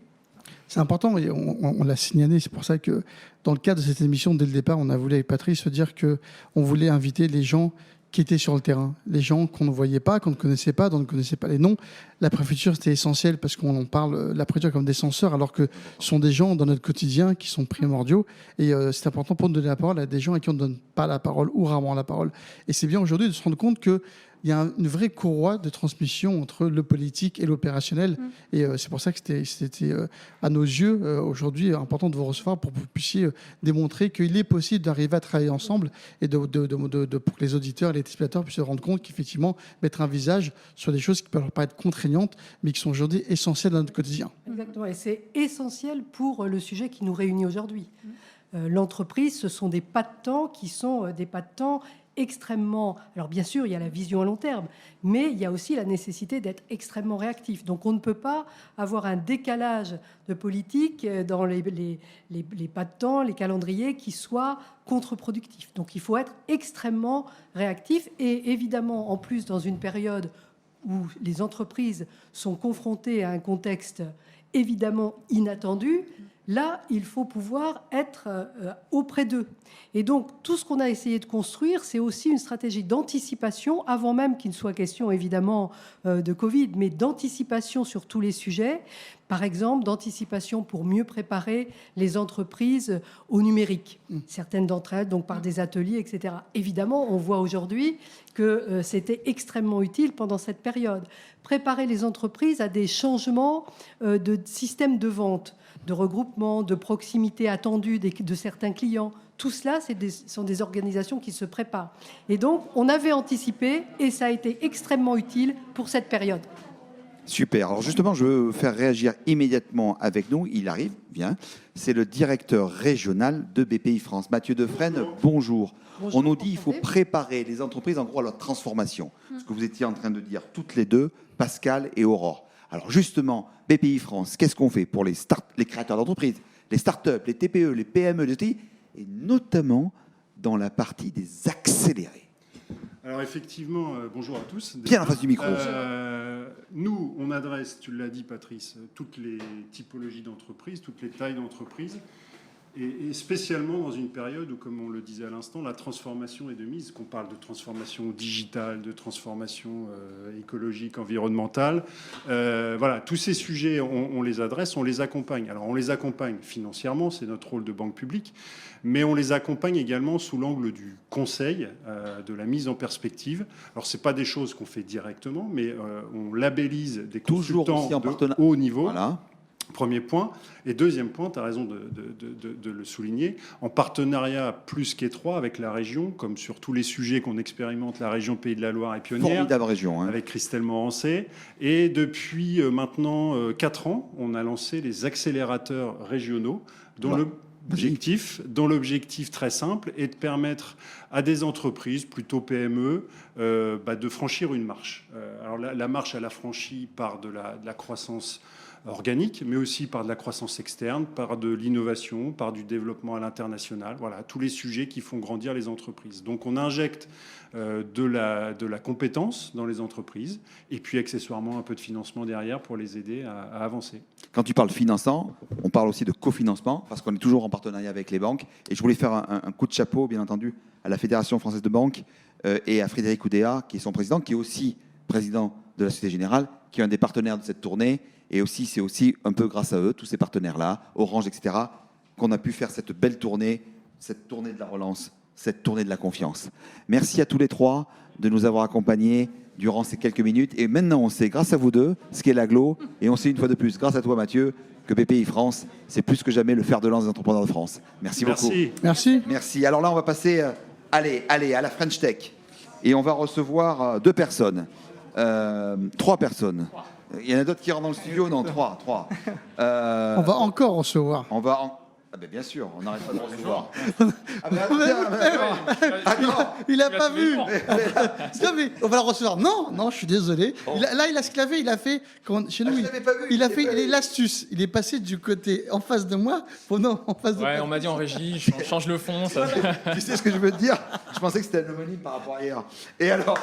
C'est important, et on l'a signalé, c'est pour ça que dans le cadre de cette émission, dès le départ, on a voulu avec Patrice se dire qu'on voulait inviter les gens qui étaient sur le terrain, les gens qu'on ne voyait pas, qu'on ne connaissait pas, dont on ne connaissait pas les noms. La préfecture, c'était essentiel parce qu'on en parle, la préfecture comme des censeurs, alors que ce sont des gens dans notre quotidien qui sont primordiaux. Et c'est important pour nous de donner la parole à des gens à qui on ne donne pas la parole ou rarement la parole. Et c'est bien aujourd'hui de se rendre compte que il y a une vraie courroie de transmission entre le politique et l'opérationnel. Et c'est pour ça que c'était à nos yeux, aujourd'hui, important de vous recevoir pour que vous puissiez démontrer qu'il est possible d'arriver à travailler ensemble et pour que les auditeurs et les téléspectateurs puissent se rendre compte qu'effectivement, mettre un visage sur des choses qui peuvent leur paraître contraignantes, mais qui sont aujourd'hui essentielles dans notre quotidien. Exactement, et c'est essentiel pour le sujet qui nous réunit aujourd'hui. L'entreprise, ce sont des pas de temps qui sont des pas de temps extrêmement... Alors bien sûr, il y a la vision à long terme, mais il y a aussi la nécessité d'être extrêmement réactif. Donc on ne peut pas avoir un décalage de politique dans les pas de temps, les calendriers qui soient contre-productifs. Donc il faut être extrêmement réactif et évidemment, en plus, dans une période où les entreprises sont confrontées à un contexte évidemment inattendu, Là, il faut pouvoir être auprès d'eux. Et donc, tout ce qu'on a essayé de construire, c'est aussi une stratégie d'anticipation, avant même qu'il ne soit question, évidemment, de Covid, mais d'anticipation sur tous les sujets. Par exemple, d'anticipation pour mieux préparer les entreprises au numérique. Certaines d'entre elles, donc par des ateliers, etc. Évidemment, on voit aujourd'hui que c'était extrêmement utile pendant cette période. Préparer les entreprises à des changements de système de vente, de regroupement, de proximité attendue de certains clients. Tout cela, sont des organisations qui se préparent. Et donc, on avait anticipé et ça a été extrêmement utile pour cette période. Super. Alors justement, je veux faire réagir immédiatement avec nous. Il arrive, viens. C'est le directeur régional de BPI France, Mathieu Defresne. Bonjour. On nous dit qu'il faut préparer les entreprises en gros à leur transformation. Ce que vous étiez en train de dire toutes les deux, Pascal et Aurore. Alors justement, BPI France, qu'est-ce qu'on fait pour les créateurs d'entreprises, les startups, les TPE, les PME, les ETI, et notamment dans la partie des accélérés? Alors effectivement, bonjour à tous. Bien en face du micro. Nous, on adresse, tu l'as dit Patrice, toutes les typologies d'entreprises, toutes les tailles d'entreprises, et spécialement dans une période où, comme on le disait à l'instant, la transformation est de mise, qu'on parle de transformation digitale, de transformation écologique, environnementale. Voilà, tous ces sujets, on les adresse, on les accompagne. Alors on les accompagne financièrement, c'est notre rôle de banque publique, mais on les accompagne également sous l'angle du conseil, de la mise en perspective. Alors c'est pas des choses qu'on fait directement, mais on labellise des consultants de haut niveau. Voilà. Premier point. Et deuxième point, tu as raison de le souligner, en partenariat plus qu'étroit avec la région, comme sur tous les sujets qu'on expérimente, la région Pays de la Loire est pionnière. Formidable région. Hein. Avec Christelle Morancé. Et depuis maintenant 4 ans, on a lancé les accélérateurs régionaux, dont l'objectif très simple est de permettre à des entreprises, plutôt PME, de franchir une marche. Alors la marche, elle a franchi par de la croissance organique, mais aussi par de la croissance externe, par de l'innovation, par du développement à l'international. Voilà, tous les sujets qui font grandir les entreprises. Donc on injecte de la compétence dans les entreprises et puis accessoirement un peu de financement derrière pour les aider à avancer. Quand tu parles financement, on parle aussi de cofinancement parce qu'on est toujours en partenariat avec les banques. Et je voulais faire un coup de chapeau, bien entendu, à la Fédération française de banques et à Frédéric Oudéa, qui est son président, qui est aussi président de la Société Générale, qui est un des partenaires de cette tournée. Et aussi, c'est aussi un peu grâce à eux, tous ces partenaires-là, Orange, etc., qu'on a pu faire cette belle tournée, cette tournée de la relance, cette tournée de la confiance. Merci à tous les trois de nous avoir accompagnés durant ces quelques minutes. Et maintenant, on sait, grâce à vous deux, ce qu'est l'aglo. Et on sait une fois de plus, grâce à toi, Mathieu, que BPI France, c'est plus que jamais le fer de lance des entrepreneurs de France. Merci beaucoup. Merci. Merci. Alors là, on va passer à la French Tech. Et on va recevoir 2 personnes. 3 personnes. Il y en a d'autres qui rentrent dans le studio. Non, 3. On va encore recevoir. Ah ben bien sûr, on n'arrête pas de recevoir. Il n'a pas vu. Non, mais on va le recevoir. Non, je suis désolé. Il a esclavé, il a fait. Chez nous, il a fait l'astuce. Il est passé du côté en face de moi. En face de ouais, on m'a dit en régie, change le fond. Ça. Tu sais ce que je veux te dire? Je pensais que c'était un homonyme par rapport à hier. Et alors,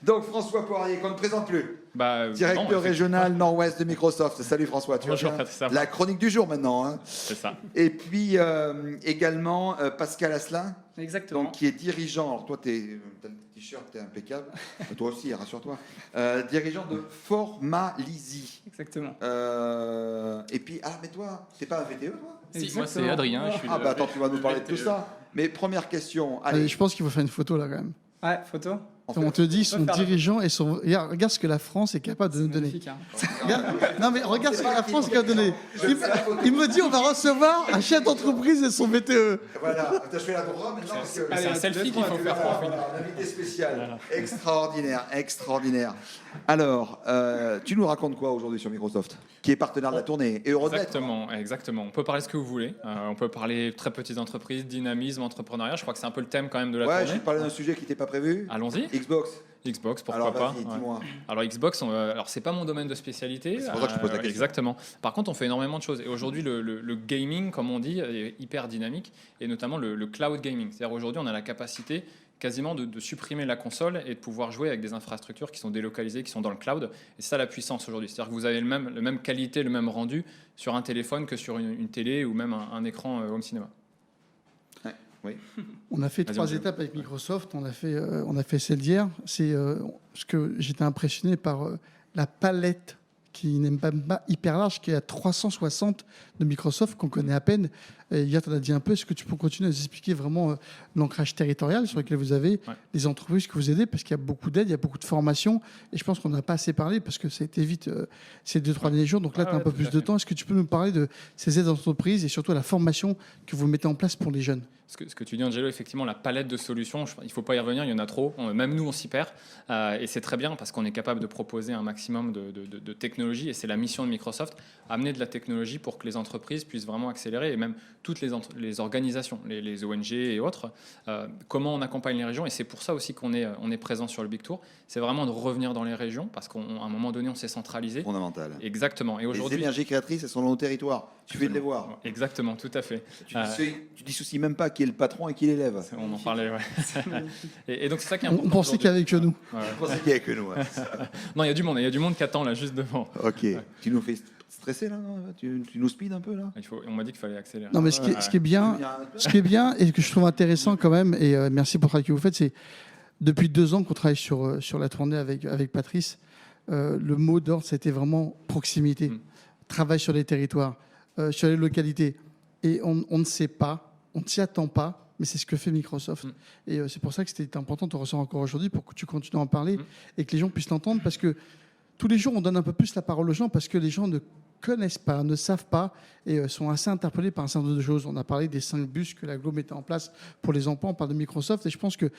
donc François Poirier, qu'on ne présente plus. Directeur régional Nord-Ouest de Microsoft. Salut François. Bonjour Patrice. La chronique du jour maintenant. Hein. C'est ça. Et puis également Pascal Asselin. Exactement. Donc, qui est dirigeant. Alors toi, t'as le t-shirt, t'es impeccable. Toi aussi, rassure-toi. Dirigeant de Formalizy. Exactement. Et puis, mais toi, t'es pas un VTE, toi? Si, moi c'est Adrien. Attends, tu vas nous parler de tout ça. Mais première question. Allez, je pense qu'il faut faire une photo là quand même. Ouais, photo. On te dit son dirigeant et son. Regarde ce que la France est capable de nous donner. Non mais regarde ce que la France est capable de donner. Il me dit on va recevoir un chef d'entreprise et son VTE. Voilà, je fais la droite maintenant parce que c'est un selfie qu'il faut faire. Un invité spécial. Voilà. Extraordinaire. Alors, tu nous racontes quoi aujourd'hui sur Microsoft, qui est partenaire de la tournée et Euronet? Exactement. On peut parler de ce que vous voulez. On peut parler très petites entreprises, dynamisme, entrepreneuriat. Je crois que c'est un peu le thème quand même de la tournée. Je vais parler d'un sujet qui n'était pas prévu. Allons-y. Xbox. Xbox, pourquoi Alors, pas. vas-y, Ouais. dis-moi. Alors Xbox, alors c'est pas mon domaine de spécialité. C'est pour ça que je te pose la question. Exactement. Par contre, on fait énormément de choses. Et aujourd'hui, le gaming, comme on dit, est hyper dynamique, et notamment le cloud gaming. C'est-à-dire aujourd'hui, on a la capacité quasiment de supprimer la console et de pouvoir jouer avec des infrastructures qui sont délocalisées, qui sont dans le cloud. Et c'est ça la puissance aujourd'hui. C'est-à-dire que vous avez la même qualité, le même rendu sur un téléphone que sur une télé ou même un écran home cinéma. Oui. On a fait Vas-y, 3 Angèle. étapes avec Microsoft. On a fait celle d'hier. C'est ce que j'étais impressionné par la palette qui n'est même pas hyper large, qui est à 360 de Microsoft, qu'on connaît à peine. Et hier, tu en as dit un peu. Est-ce que tu peux continuer à nous expliquer vraiment l'ancrage territorial sur lequel vous avez, les entreprises que vous aidez, parce qu'il y a beaucoup d'aides, il y a beaucoup de formations. Et je pense qu'on n'a pas assez parlé, parce que ça a été vite ces 2-3 derniers jours. Donc là, tu as un peu plus de temps. Est-ce que tu peux nous parler de ces aides d'entreprise et surtout la formation que vous mettez en place pour les jeunes? Ce que tu dis, Angelo, effectivement, la palette de solutions, il ne faut pas y revenir, il y en a trop. Même nous, on s'y perd. Et c'est très bien parce qu'on est capable de proposer un maximum de technologies. Et c'est la mission de Microsoft, amener de la technologie pour que les entreprises puissent vraiment accélérer. Et même toutes les organisations, les ONG et autres, comment on accompagne les régions. Et c'est pour ça aussi qu'on est présent sur le Big Tour. C'est vraiment de revenir dans les régions parce qu'à un moment donné, on s'est centralisé. Fondamental. Exactement. Et Les aujourd'hui, énergies créatrices, elles sont dans nos territoires. Il suffit de les voir. Exactement, tout à fait. Tu dissocies même pas qui est le patron et qui l'élève. On en parlait, ouais. et donc c'est ça qui est important. On pensait qu'il y avait que nous. Ouais. On pensait qu'il y avait que nous. Ouais. Non, il y a du monde qui attend là, juste devant. Ok. Ouais. Tu nous fais stresser là, non tu nous speed un peu là. On m'a dit qu'il fallait accélérer. Non, mais ce qui est bien et que je trouve intéressant quand même, et merci pour le travail que vous faites, c'est depuis 2 ans qu'on travaille sur la tournée avec Patrice. Le mot d'ordre, c'était vraiment proximité, travail sur les territoires, sur les localités. Et on ne sait pas, on ne s'y attend pas, mais c'est ce que fait Microsoft. Et c'est pour ça que c'était important de te recevoir encore aujourd'hui, pour que tu continues à en parler et que les gens puissent l'entendre, parce que tous les jours, on donne un peu plus la parole aux gens, parce que les gens ne connaissent pas, ne savent pas et sont assez interpellés par un certain nombre de choses. On a parlé des 5 bus que la Glo mettait en place pour les emplois, on parle de Microsoft, et je pense que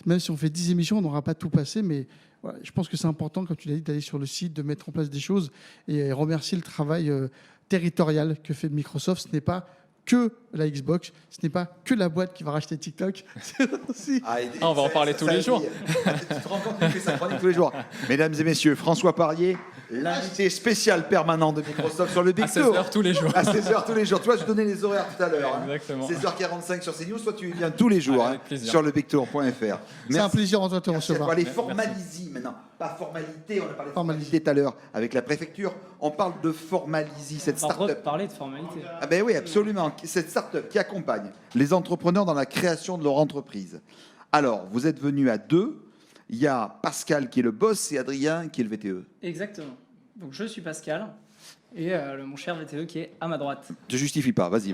même si on fait 10 émissions, on n'aura pas tout passé, mais voilà, je pense que c'est important, comme tu l'as dit, d'aller sur le site, de mettre en place des choses et remercier le travail territorial que fait Microsoft. Ce n'est pas que la Xbox, ce n'est pas que la boîte qui va racheter TikTok. On va en parler tous les jours. Tu te rends compte qu'il fait sa chronique tous les jours. Mesdames et messieurs, François Parier, l'invité spécial permanent de Microsoft sur le Big Tour. À 16h tous les jours. À 16h tous les jours. Tu vois, je donnais les horaires tout à l'heure. Exactement. 16h45 sur CNews, toi tu viens tous les jours Avec plaisir. sur le bigtour.fr. C'est un plaisir en toi de te recevoir. Allez, formalisie maintenant. Pas formalité, on a parlé de formalité tout à l'heure avec la préfecture. On parle de formalisie, cette start-up. Parler de formalité. Ah ben oui, absolument. Cette start-up qui accompagne les entrepreneurs dans la création de leur entreprise. Alors, vous êtes venus à 2. Il y a Pascal qui est le boss et Adrien qui est le VTE. Exactement. Donc je suis Pascal et mon cher VTE qui est à ma droite. Je justifie pas, vas-y.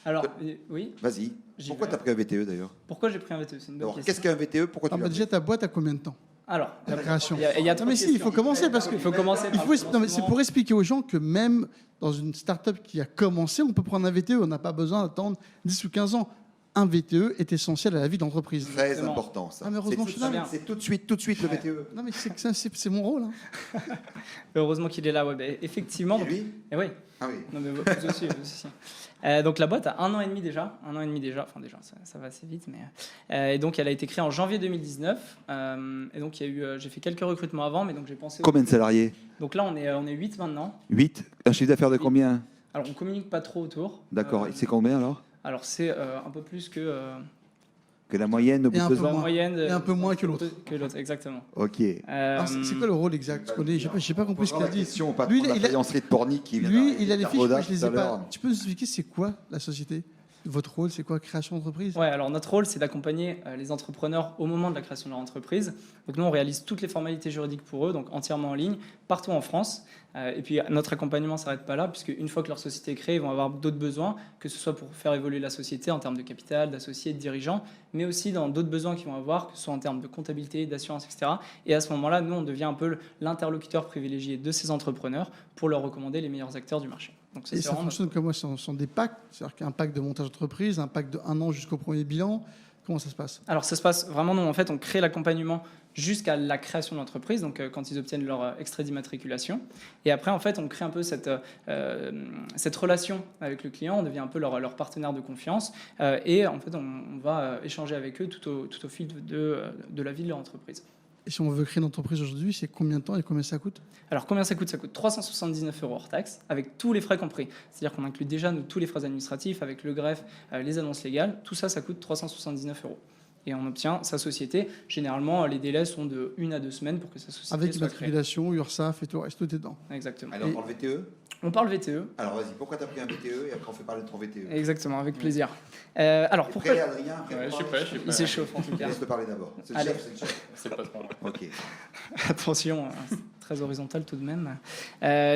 Alors, oui. Vas-y. Pourquoi tu as pris un VTE d'ailleurs? Pourquoi j'ai pris un VTE? C'est une bonne question. Qu'est-ce qu'un VTE? Pourquoi tu l'as Déjà, ta boîte a combien de temps? Alors, la création. Il y a non, mais si, il faut commencer parce que il faut commencer. C'est pour expliquer aux gens que même dans une start-up qui a commencé, on peut prendre un VTE. On n'a pas besoin d'attendre 10 ou 15 ans. Un VTE est essentiel à la vie d'entreprise. Très important, ça. Ah, mais heureusement, c'est tout de suite le VTE. Non, mais c'est mon rôle. Hein. Heureusement qu'il est là. Ouais, bah, effectivement. Et lui oui. Ah oui. Non, mais vous aussi. Vous aussi. Donc la boîte a 1 an et demi déjà. Enfin déjà, ça va assez vite. Mais et donc elle a été créée en janvier 2019. Et donc j'ai fait quelques recrutements avant, mais donc j'ai pensé. Combien de salariés? Donc là on est 8 maintenant. 8. Un chiffre d'affaires de combien? Alors on communique pas trop autour. D'accord. C'est combien alors? Alors c'est un peu plus que la moyenne au bout de 2 ans. Et un peu moins que l'autre. Exactement. Ok. C'est quoi le rôle exact? J'ai pas compris ce qu'il a dit. Lui, il a de Pornic qui vient. Lui, il a les fiches, moi je les ai pas. Tu peux nous expliquer c'est quoi la société? Votre rôle, c'est quoi? Création d'entreprise? Ouais, alors notre rôle, c'est d'accompagner les entrepreneurs au moment de la création de leur entreprise. Donc nous, on réalise toutes les formalités juridiques pour eux, donc entièrement en ligne, partout en France. Et puis notre accompagnement ne s'arrête pas là, puisque une fois que leur société est créée, ils vont avoir d'autres besoins, que ce soit pour faire évoluer la société en termes de capital, d'associés, de dirigeants, mais aussi dans d'autres besoins qu'ils vont avoir, que ce soit en termes de comptabilité, d'assurance, etc. Et à ce moment-là, nous, on devient un peu l'interlocuteur privilégié de ces entrepreneurs pour leur recommander les meilleurs acteurs du marché. Donc, et ça fonctionne comme moi, ce sont des packs, c'est-à-dire qu'un pack de montage d'entreprise, un pack de 1 an jusqu'au premier bilan. Comment ça se passe? Alors ça se passe vraiment, nous en fait on crée l'accompagnement jusqu'à la création de l'entreprise, donc quand ils obtiennent leur extrait d'immatriculation. Et après en fait on crée un peu cette relation avec le client, on devient un peu leur partenaire de confiance et en fait on va échanger avec eux tout au fil de la vie de leur entreprise. Et si on veut créer une entreprise aujourd'hui, c'est combien de temps et combien ça coûte? Alors combien ça coûte? Ça coûte 379 € hors taxe, avec tous les frais compris. C'est-à-dire qu'on inclut déjà nous, tous les frais administratifs, avec le greffe, les annonces légales. Tout ça, ça coûte 379 €. Et on obtient sa société. Généralement, les délais sont de 1 à 2 semaines pour que sa société Avec soit créée. l'immatriculation, URSAF et tout, reste tout est dedans. Exactement. Alors, on parle VTE. On parle VTE. Alors, vas-y, pourquoi tu as pris un VTE et après on fait parler de ton VTE? Exactement, avec plaisir. Alors, pourquoi Prêt, Adrien? Ouais, je suis prêt. Il s'échauffe en tout cas. Laisse-le parler d'abord. C'est le Allez. chef, c'est le chef. C'est le patron. Ok. Attention, c'est très horizontal tout de même.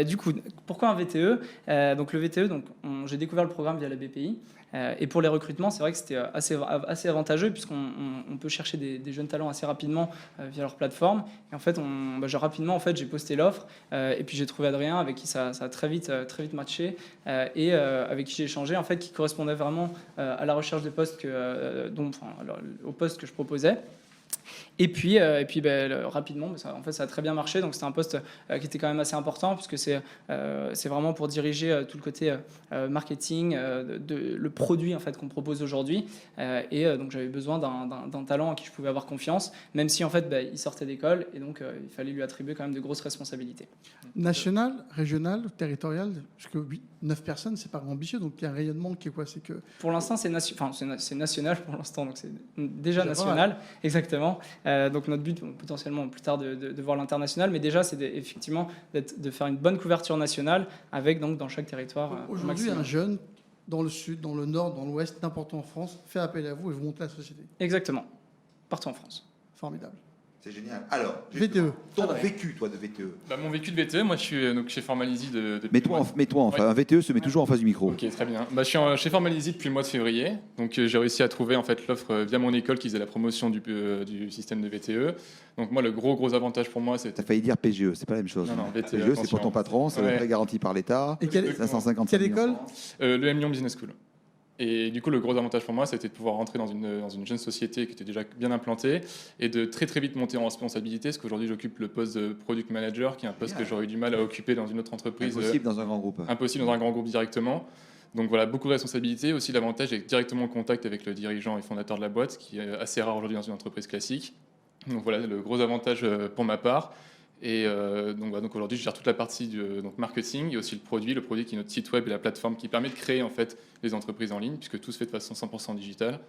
Du coup, pourquoi un VTE? Donc le VTE, j'ai découvert le programme via la BPI. Et pour les recrutements, c'est vrai que c'était assez avantageux puisqu'on peut chercher des jeunes talents assez rapidement via leur plateforme. Et en fait, rapidement, j'ai posté l'offre et puis j'ai trouvé Adrien avec qui ça a très vite matché et avec qui j'ai échangé, en fait, qui correspondait vraiment à la recherche de postes au poste que je proposais. Et puis rapidement, ça a très bien marché. Donc c'était un poste qui était quand même assez important puisque c'est vraiment pour diriger tout le côté marketing, le produit en fait qu'on propose aujourd'hui. Donc j'avais besoin d'un talent à qui je pouvais avoir confiance, même si en fait il sortait d'école et donc il fallait lui attribuer quand même de grosses responsabilités. National, régional, territorial, parce que 9 personnes, c'est pas ambitieux. Donc il y a un rayonnement qui est quoi? C'est que pour l'instant c'est national pour l'instant, donc c'est déjà C'est national, exactement. Donc notre but, potentiellement plus tard, de voir l'international, mais déjà c'est effectivement de faire une bonne couverture nationale avec donc dans chaque territoire. aujourd'hui, un jeune dans le sud, dans le nord, dans l'ouest, n'importe où en France, fait appel à vous et vous montez la société. Exactement, partout en France. Formidable. C'est génial. Alors, VTE. Ton vécu, toi, de VTE. Bah, mon vécu de VTE, moi je suis donc chez Formalisy depuis... Mets-toi enfin, un VTE se met toujours en face du micro. Ok, très bien. Bah, je suis chez Formalisy depuis le mois de février. Donc j'ai réussi à trouver en fait l'offre via mon école qui faisait la promotion du système de VTE. Donc moi, le gros avantage pour moi, c'est... T'as failli dire PGE, c'est pas la même chose. Non, VTE, PGE, c'est pour ton patron, c'est ouais. garanti par l'État. Et quelle 550 quelle école? Le M Lyon Business School. Et du coup, le gros avantage pour moi, c'était de pouvoir rentrer dans une jeune société qui était déjà bien implantée et de très vite monter en responsabilité, parce qu'aujourd'hui, j'occupe le poste de Product Manager, qui est un poste que j'aurais eu du mal à occuper dans une autre entreprise. Impossible dans un grand groupe. Impossible dans un grand groupe directement. Donc voilà, beaucoup de responsabilités. Aussi, l'avantage d'être directement en contact avec le dirigeant et fondateur de la boîte, qui est assez rare aujourd'hui dans une entreprise classique. Donc voilà, le gros avantage pour ma part. Et donc aujourd'hui, je gère toute la partie marketing et aussi le produit qui est notre site web et la plateforme qui permet de créer en fait les entreprises en ligne, puisque tout se fait de façon 100% digitale.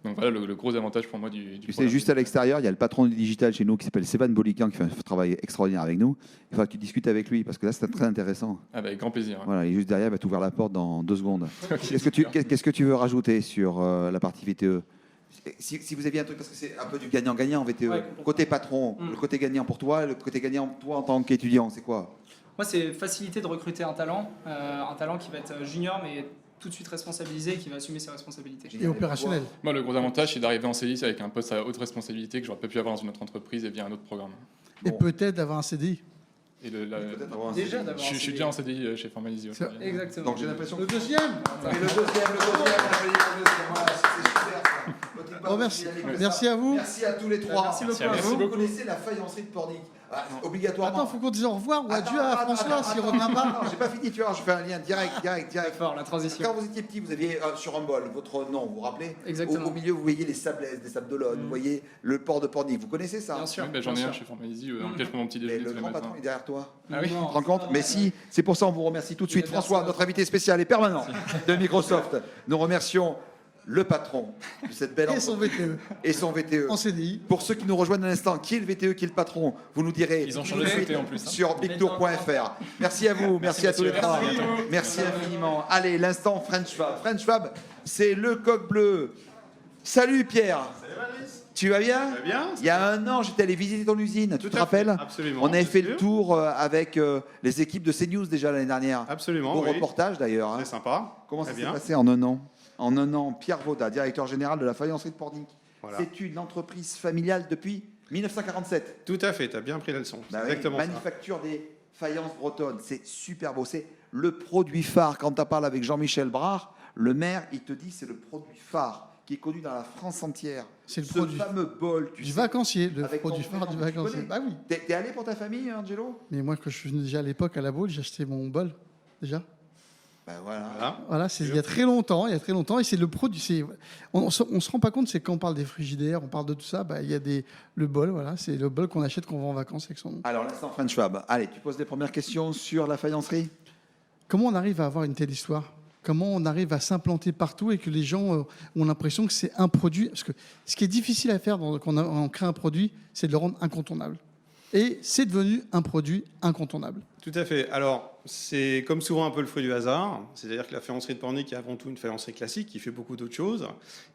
Donc voilà le gros avantage pour moi du Tu sais, juste à l'extérieur, il y a le patron du digital chez nous qui s'appelle Sévan Bolican qui fait un travail extraordinaire avec nous. Il faudra que tu discutes avec lui parce que là, c'est très intéressant. Ah bah, avec grand plaisir. Ouais. Voilà, il est juste derrière, il va t'ouvrir la porte dans 2 secondes. Qu'est-ce que tu veux rajouter sur la partie VTE? Si vous aviez un truc, parce que c'est un peu du gagnant-gagnant en VTE, Ouais, côté patron, le côté gagnant pour toi, le côté gagnant toi en tant qu'étudiant, c'est quoi? Moi, c'est faciliter de recruter un talent qui va être junior, mais tout de suite responsabilisé et qui va assumer ses responsabilités. Et opérationnel. Moi, le gros avantage, c'est d'arriver en CDI avec un poste à haute responsabilité que j'aurais pas pu avoir dans une autre entreprise et via un autre programme. Et peut-être d'avoir un CDI. Et Déjà d'avoir je suis déjà en CDI chez Formalisy. Exactement. Donc j'ai l'impression que... Le deuxième. Et le deuxième, voilà, c'est super ça. Oh, merci. Merci à vous. Merci à tous les trois. Merci beaucoup. Est-ce que vous connaissez la faïencerie de Pornic? Obligatoirement. Attends, il faut qu'on dise au revoir ou adieu à François s'il revient pas. Non, j'ai pas fini, tu vois, je fais un lien direct. Fort, la transition. Quand vous étiez petit, vous aviez sur un bol votre nom, vous vous rappelez? Exactement. Au milieu, vous voyez les sablaises, des sables d'Olonne, vous voyez le port de Pornic. Vous connaissez ça? Bien sûr. Oui, j'en ai un chez Formalisy dans lequel je prends mon petit Mais déjeuner le tous les grand matins. patron est derrière toi. Ah oui. Tu te rends compte? Mais si, c'est pour ça on vous remercie tout de suite. François, notre invité spécial et permanent de Microsoft. Nous remercions le patron de cette belle Et son entreprise VTE. et son VTE. En CDI. Pour ceux qui nous rejoignent à l'instant, qui est le VTE, qui est le patron? Vous nous direz Ils ont changé de VTE en plus, hein. sur bigtour.fr. Merci à vous, merci à tous les trois. Merci infiniment. Allez, l'instant French Fab. French Fab, c'est le coq bleu. Salut Pierre. Tu vas bien? Très bien. Il y a 1 an, j'étais allé visiter ton usine, tu te rappelles? Absolument. On avait fait le sûr. tour avec les équipes de CNews déjà l'année dernière. Absolument. Beau Oui. reportage d'ailleurs. hein. C'est sympa. Comment Très ça s'est bien. passé en 1 an? En 1 an, Pierre Vauda, directeur général de la faïencerie de Pornic. Voilà. C'est une entreprise familiale depuis 1947. Tout à fait. Tu as bien pris la leçon. C'est Bah oui, exactement ça. manufacture des faïences bretonnes. C'est super beau. C'est le produit phare. Quand tu parles avec Jean-Michel Brard, le maire, il te dit c'est le produit phare qui est connu dans la France entière. C'est le Ce produit fameux bol, tu du sais. vacancier, le Avec produit ton phare du prénom, tu vacancier. connais. Bah oui. T'es allé pour ta famille, Angelo? Mais moi, quand je suis venu déjà à l'époque à la Baule, j'ai acheté mon bol déjà. Voilà, il y a très longtemps, et c'est le produit. On se rend pas compte, c'est quand on parle des frigidaires, on parle de tout ça, il y a le bol, voilà, c'est le bol qu'on achète quand on va en vacances avec son nom. Alors, l'instant French Fab. Allez, tu poses les premières questions sur la faïencerie. Comment on arrive à avoir une telle histoire ? Comment on arrive à s'implanter partout et que les gens ont l'impression que c'est un produit ? Parce que ce qui est difficile à faire quand on crée un produit, c'est de le rendre incontournable. Et c'est devenu un produit incontournable. Tout à fait. Alors, c'est comme souvent un peu le fruit du hasard. C'est-à-dire que la faïencerie de Pornic est avant tout une faïencerie classique qui fait beaucoup d'autres choses.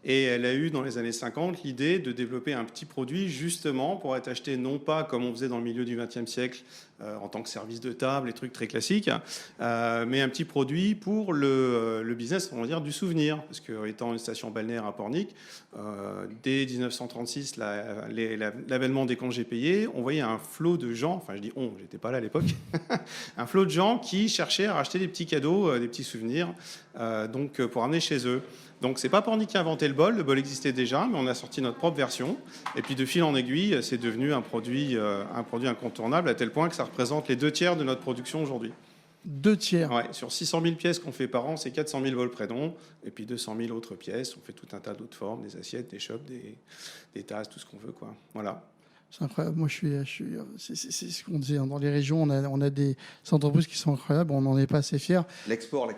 Et elle a eu, dans les années 50, l'idée de développer un petit produit justement pour être acheté non pas comme on faisait dans le milieu du XXe siècle en tant que service de table, les trucs très classiques, mais un petit produit pour le business, on va dire, du souvenir. Parce que étant une station balnéaire à Pornic, dès 1936, l'avènement des congés payés, on voyait un flot de gens, enfin je dis on, j'étais pas là à l'époque, un flot de gens qui cherchaient à racheter des petits cadeaux, des petits souvenirs, donc pour amener chez eux. Donc c'est pas Pornic qui a inventé le bol existait déjà, mais on a sorti notre propre version. Et puis de fil en aiguille, c'est devenu un produit incontournable à tel point que ça représente les 2/3 de notre production aujourd'hui. 2/3. Ouais, sur 600 000 pièces qu'on fait par an, c'est 400 000 bols prénoms, et puis 200 000 autres pièces. On fait tout un tas d'autres formes, des assiettes, des chopes, des tasses, tout ce qu'on veut, quoi. Voilà. C'est incroyable. Moi, c'est ce qu'on disait. Dans les régions, on a des entreprises qui sont incroyables. On n'en est pas assez fiers. L'export.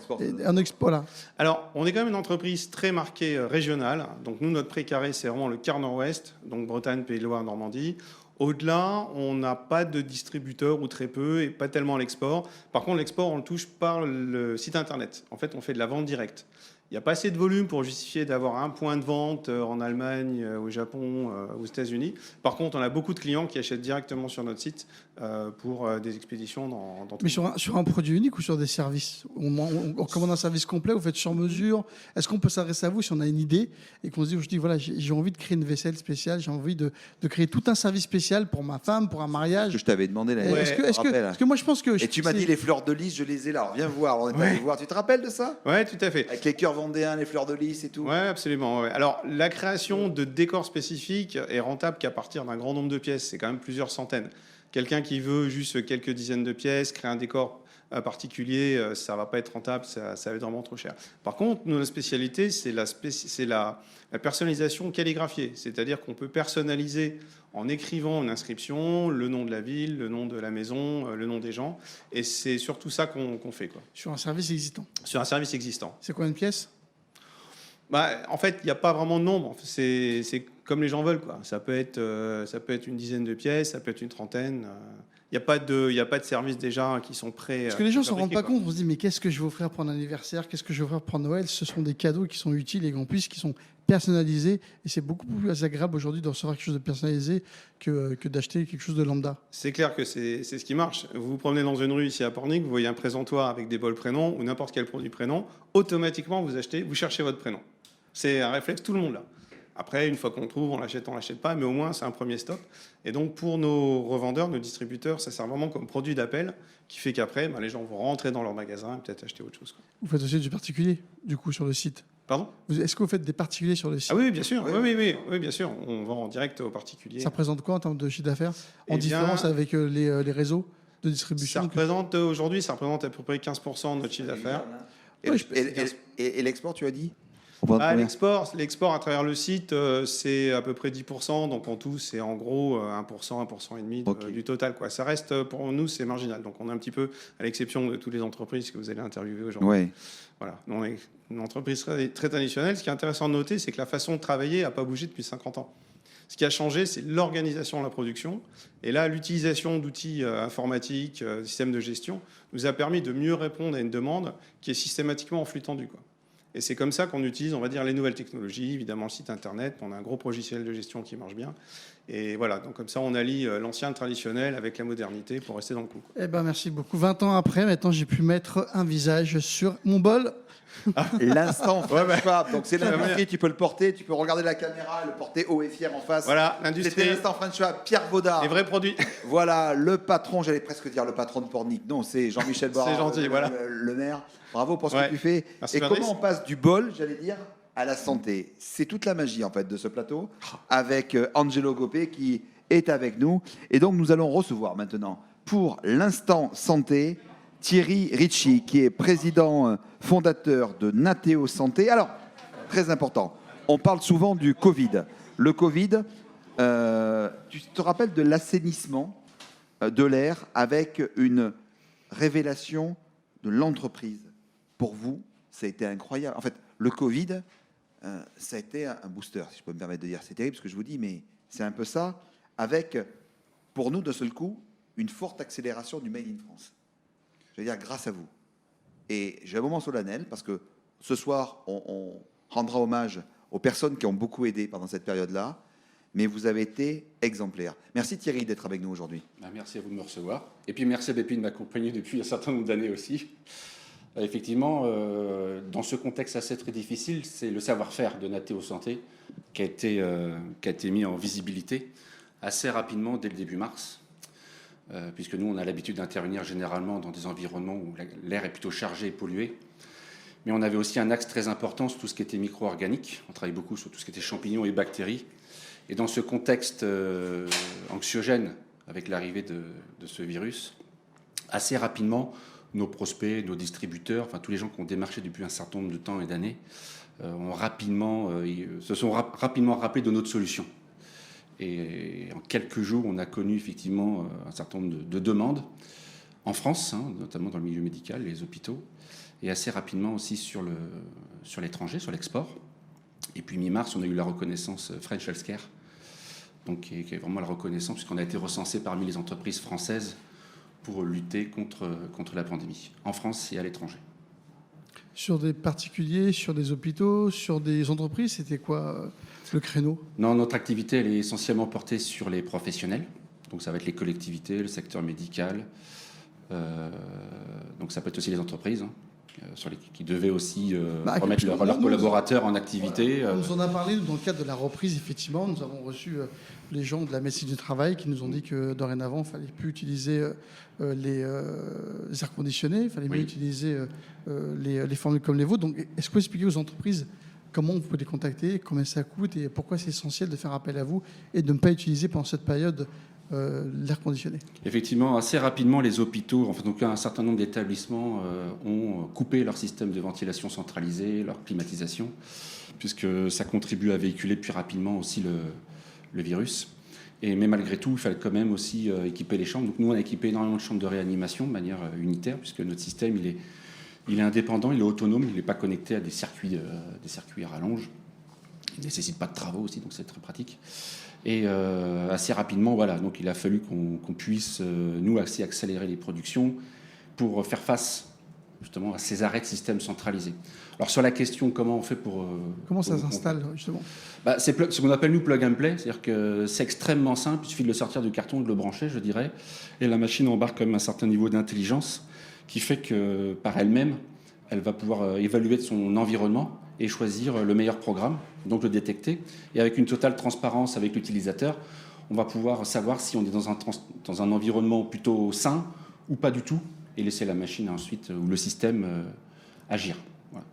Un export, là. Alors, on est quand même une entreprise très marquée régionale. Donc, nous, notre pré carré, c'est vraiment le quart nord-ouest, donc Bretagne, Pays de Loire, Normandie. Au-delà, on n'a pas de distributeur ou très peu et pas tellement à l'export. Par contre, l'export, on le touche par le site internet. En fait, on fait de la vente directe. Il n'y a pas assez de volume pour justifier d'avoir un point de vente en Allemagne, au Japon, aux États-Unis. Par contre, on a beaucoup de clients qui achètent directement sur notre site pour des expéditions dans tout Mais sur un produit unique ou sur des services ? On commande un service complet, vous faites sur mesure. Est-ce qu'on peut s'adresser à vous si on a une idée et qu'on se dit aujourd'hui, voilà, j'ai envie de créer une vaisselle spéciale, j'ai envie de créer tout un service spécial pour ma femme, pour un mariage. Que je t'avais demandé là. Est-ce que moi je pense que... Et tu m'as dit les fleurs de lys, je les ai là. Alors viens voir, on est allé voir. Tu te rappelles de ça ? Ouais, tout à fait. Avec les cœurs vendéens, les fleurs de lys et tout. Ouais, absolument. Ouais. Alors, la création de décors spécifiques est rentable qu'à partir d'un grand nombre de pièces. C'est quand même plusieurs centaines. Quelqu'un qui veut juste quelques dizaines de pièces, créer un décor particulier, ça va pas être rentable, ça va être vraiment trop cher. Par contre, notre spécialité, c'est la personnalisation calligraphiée. C'est-à-dire qu'on peut personnaliser en écrivant une inscription, le nom de la ville, le nom de la maison, le nom des gens. Et c'est surtout ça qu'on fait, quoi. Sur un service existant. Sur un service existant. C'est combien de pièces ? En fait, il n'y a pas vraiment de nombre. C'est comme les gens veulent, quoi. Ça peut être une dizaine de pièces, ça peut être une trentaine. Il n'y a pas de services déjà qui sont prêts. Parce que les gens ne s'en rendent pas compte. On se dit, mais qu'est-ce que je vais offrir pour un anniversaire ? Qu'est-ce que je vais offrir pour Noël ? Ce sont des cadeaux qui sont utiles et en plus qui sont personnalisés. Et c'est beaucoup plus agréable aujourd'hui de recevoir quelque chose de personnalisé que d'acheter quelque chose de lambda. C'est clair que c'est ce qui marche. Vous vous promenez dans une rue ici à Pornic, vous voyez un présentoir avec des bols prénoms ou n'importe quel produit prénom. Automatiquement, vous cherchez votre prénom. C'est un réflexe, tout le monde là. Après, une fois qu'on trouve, on l'achète pas, mais au moins c'est un premier stop. Et donc pour nos revendeurs, nos distributeurs, ça sert vraiment comme produit d'appel qui fait qu'après, les gens vont rentrer dans leur magasin et peut-être acheter autre chose, quoi. Vous faites aussi du particulier, du coup, sur le site ? Pardon ? Est-ce que vous faites des particuliers sur le site ? Ah oui, bien sûr. Oui, bien sûr. On vend en direct aux particuliers. Ça représente quoi en termes de chiffre d'affaires ? En différence avec les réseaux de distribution ? Aujourd'hui, ça représente à peu près 15% de notre chiffre d'affaires. Et l'export, tu as dit ? L'export à travers le site, c'est à peu près 10%. Donc en tout, c'est en gros 1%, 1,5% du total, quoi. Ça reste, pour nous, c'est marginal. Donc on est un petit peu à l'exception de toutes les entreprises que vous allez interviewer aujourd'hui. Ouais. Voilà. On est une entreprise très traditionnelle. Ce qui est intéressant de noter, c'est que la façon de travailler n'a pas bougé depuis 50 ans. Ce qui a changé, c'est l'organisation de la production. Et là, l'utilisation d'outils informatiques, systèmes de gestion, nous a permis de mieux répondre à une demande qui est systématiquement en flux tendu, quoi. Et c'est comme ça qu'on utilise, on va dire, les nouvelles technologies, évidemment le site internet. On a un gros logiciel de gestion qui marche bien. Et voilà, donc comme ça, on allie l'ancien, le traditionnel avec la modernité pour rester dans le coup, quoi. Eh ben, merci beaucoup. 20 ans après, maintenant, j'ai pu mettre un visage sur mon bol. L'instant French Fab. Donc c'est l'industrie, tu peux le porter, tu peux regarder la caméra, le porter haut et fier en face. Voilà, l'industrie. C'était l'instant French Fab. Pierre Baudard. Les vrais produits. Voilà, le patron, j'allais presque dire le patron de Pornic. Non, c'est Jean-Michel Baudard. C'est gentil, voilà. Le maire. Bravo pour ce que tu fais. Merci, et Patrice. comment on passe du bol, j'allais dire, à la santé. C'est toute la magie en fait de ce plateau avec Angelo Gopé qui est avec nous. Et donc nous allons recevoir maintenant pour l'instant santé Thierry Ricci, qui est président fondateur de Nateo Santé. Alors, très important, on parle souvent du Covid. Le Covid, tu te rappelles de l'assainissement de l'air avec une révélation de l'entreprise. Pour vous, ça a été incroyable. En fait, le Covid, ça a été un booster, si je peux me permettre de dire. C'est terrible ce que je vous dis, mais c'est un peu ça, avec, pour nous, d'un seul coup, une forte accélération du Made in France. Je veux dire, grâce à vous. Et j'ai un moment solennel, parce que ce soir, on rendra hommage aux personnes qui ont beaucoup aidé pendant cette période-là, mais vous avez été exemplaires. Merci Thierry d'être avec nous aujourd'hui. Merci à vous de me recevoir. Et puis merci à Bépi de m'accompagner depuis un certain nombre d'années aussi. Effectivement, dans ce contexte assez très difficile, c'est le savoir-faire de Nateo Santé qui a été mis en visibilité assez rapidement dès le début mars, puisque nous, on a l'habitude d'intervenir généralement dans des environnements où l'air est plutôt chargé et pollué. Mais on avait aussi un axe très important sur tout ce qui était micro-organique. On travaille beaucoup sur tout ce qui était champignons et bactéries. Et dans ce contexte anxiogène, avec l'arrivée de ce virus, assez rapidement, nos prospects, nos distributeurs, enfin tous les gens qui ont démarché depuis un certain nombre de temps et d'années, se sont rapidement rappelés de notre solution. Et en quelques jours, on a connu effectivement un certain nombre de demandes en France, notamment dans le milieu médical, les hôpitaux, et assez rapidement aussi sur l'étranger, sur l'export. Et puis mi-mars, on a eu la reconnaissance French Healthcare, donc qui est vraiment la reconnaissance, puisqu'on a été recensé parmi les entreprises françaises pour lutter contre la pandémie, en France et à l'étranger. Sur des particuliers, sur des hôpitaux, sur des entreprises, c'était quoi le créneau? Non, notre activité, elle est essentiellement portée sur les professionnels. Donc ça va être les collectivités, le secteur médical. Donc ça peut être aussi les entreprises, qui devaient aussi remettre leurs collaborateurs en activité. On nous en a parlé dans le cadre de la reprise, effectivement. Nous avons reçu les gens de la médecine du travail qui nous ont dit que dorénavant, il ne fallait plus utiliser les airs conditionnés, il fallait mieux utiliser les formules comme les vôtres. Donc, est-ce que vous pouvez expliquer aux entreprises comment vous pouvez les contacter, combien ça coûte et pourquoi c'est essentiel de faire appel à vous et de ne pas utiliser pendant cette période l'air conditionné? Effectivement, assez rapidement, les hôpitaux, en tout cas un certain nombre d'établissements, ont coupé leur système de ventilation centralisée, leur climatisation, puisque ça contribue à véhiculer plus rapidement aussi le virus. Mais malgré tout, il fallait quand même aussi équiper les chambres. Donc nous, on a équipé énormément de chambres de réanimation de manière unitaire, puisque notre système, il est indépendant, il est autonome, il n'est pas connecté à des circuits à rallonge. Il ne nécessite pas de travaux aussi, donc c'est très pratique. Et assez rapidement, voilà, donc il a fallu qu'on puisse, nous, accélérer les productions pour faire face justement à ces arrêts de système centralisés. Alors sur la question, comment on fait pour... Comment ça s'installe, justement? C'est ce qu'on appelle, nous, plug and play, c'est-à-dire que c'est extrêmement simple, il suffit de le sortir du carton, de le brancher, je dirais, et la machine embarque quand même un certain niveau d'intelligence qui fait que, par elle-même, elle va pouvoir évaluer son environnement et choisir le meilleur programme, donc le détecter. Et avec une totale transparence avec l'utilisateur, on va pouvoir savoir si on est dans un environnement plutôt sain ou pas du tout, et laisser la machine ensuite, ou le système, agir. Voilà.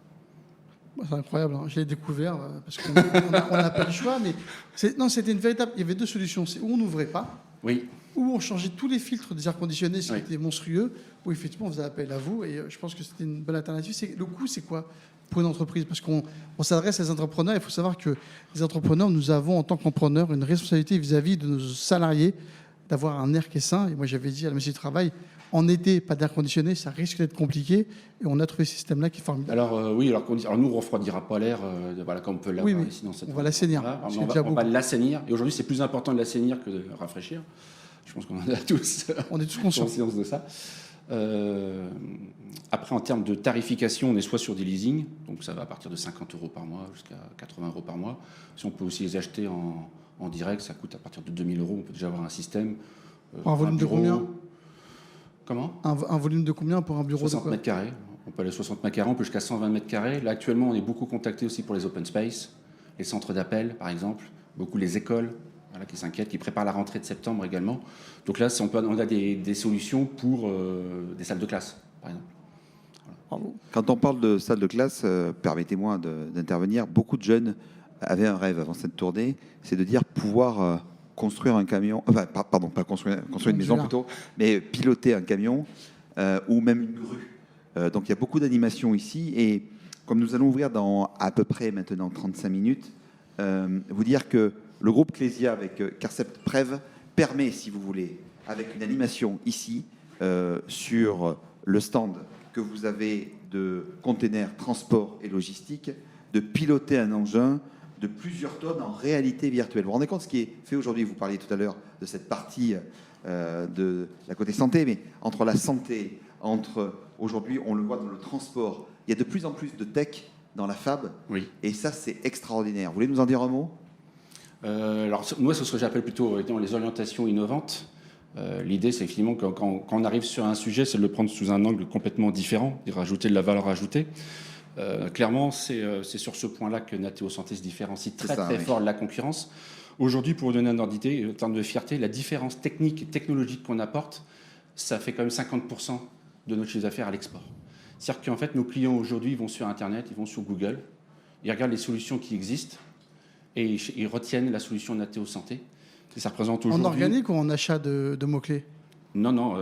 C'est incroyable, je l'ai découvert, parce qu'on n'a pas le choix, mais c'était une véritable... Il y avait deux solutions, c'est où on n'ouvrait pas, oui, ou on changeait tous les filtres des airs conditionnés, ce qui était monstrueux, ou effectivement on faisait appel à vous, et je pense que c'était une bonne alternative. Le coût, c'est quoi pour une entreprise? Parce qu'on s'adresse à des entrepreneurs, il faut savoir que les entrepreneurs, nous avons en tant qu'entrepreneurs une responsabilité vis-à-vis de nos salariés d'avoir un air qui est sain. Et moi, j'avais dit à la médecine du travail, en été, pas d'air conditionné, ça risque d'être compliqué. Et on a trouvé ce système-là qui est formidable. Alors oui, alors nous, on ne refroidira pas l'air voilà, comme on peut l'avoir ici dans cette... On va l'assainir. Voilà. On va l'assainir. Et aujourd'hui, c'est plus important de l'assainir que de rafraîchir. Je pense qu'on en a tous, on est tous conscients de ça. Après, en termes de tarification, on est soit sur des leasings, donc ça va à partir de 50 € par mois jusqu'à 80 € par mois. Si on peut aussi les acheter en direct, ça coûte à partir de 2 000 €. On peut déjà avoir un système. Pour un volume de combien? Comment? Un volume de combien pour un bureau? 60 mètres carrés. On peut aller à 60 mètres carrés, on peut jusqu'à 120 mètres carrés. Là, actuellement, on est beaucoup contacté aussi pour les open space, les centres d'appel, par exemple, beaucoup les écoles. Voilà, qui s'inquiètent, qui préparent la rentrée de septembre également. Donc là, on a des solutions pour des salles de classe, par exemple. Voilà. Quand on parle de salles de classe, permettez-moi d'intervenir. Beaucoup de jeunes avaient un rêve avant cette tournée, c'est de dire pouvoir construire un camion, pardon, pas construire une maison plutôt, mais piloter un camion ou même une grue. Donc il y a beaucoup d'animations ici. Et comme nous allons ouvrir dans à peu près maintenant 35 minutes, vous dire que le groupe Clésia avec Carcept Prev permet, si vous voulez, avec une animation ici, sur le stand que vous avez de containers, transport et logistique, de piloter un engin de plusieurs tonnes en réalité virtuelle. Vous vous rendez compte ce qui est fait aujourd'hui? Vous parliez tout à l'heure de cette partie de la côté santé, mais entre la santé, aujourd'hui, on le voit dans le transport, il y a de plus en plus de tech dans la fab, Oui. Et ça, c'est extraordinaire. Vous voulez nous en dire un mot? Alors, moi, c'est ce que j'appelle plutôt les orientations innovantes. L'idée, c'est finalement que quand on arrive sur un sujet, c'est de le prendre sous un angle complètement différent, de rajouter de la valeur ajoutée. Clairement, c'est sur ce point-là que Nathéo Santé se différencie très fort de la concurrence. Aujourd'hui, pour vous donner un ordre d'idée, en termes de fierté, la différence technique et technologique qu'on apporte, ça fait quand même 50% de notre chiffre d'affaires à l'export. C'est-à-dire qu'en fait, nos clients aujourd'hui vont sur Internet, ils vont sur Google, ils regardent les solutions qui existent et ils retiennent la solution Nathéo Santé. Et ça représente aujourd'hui... En organique ou en achat de mots-clés? Non,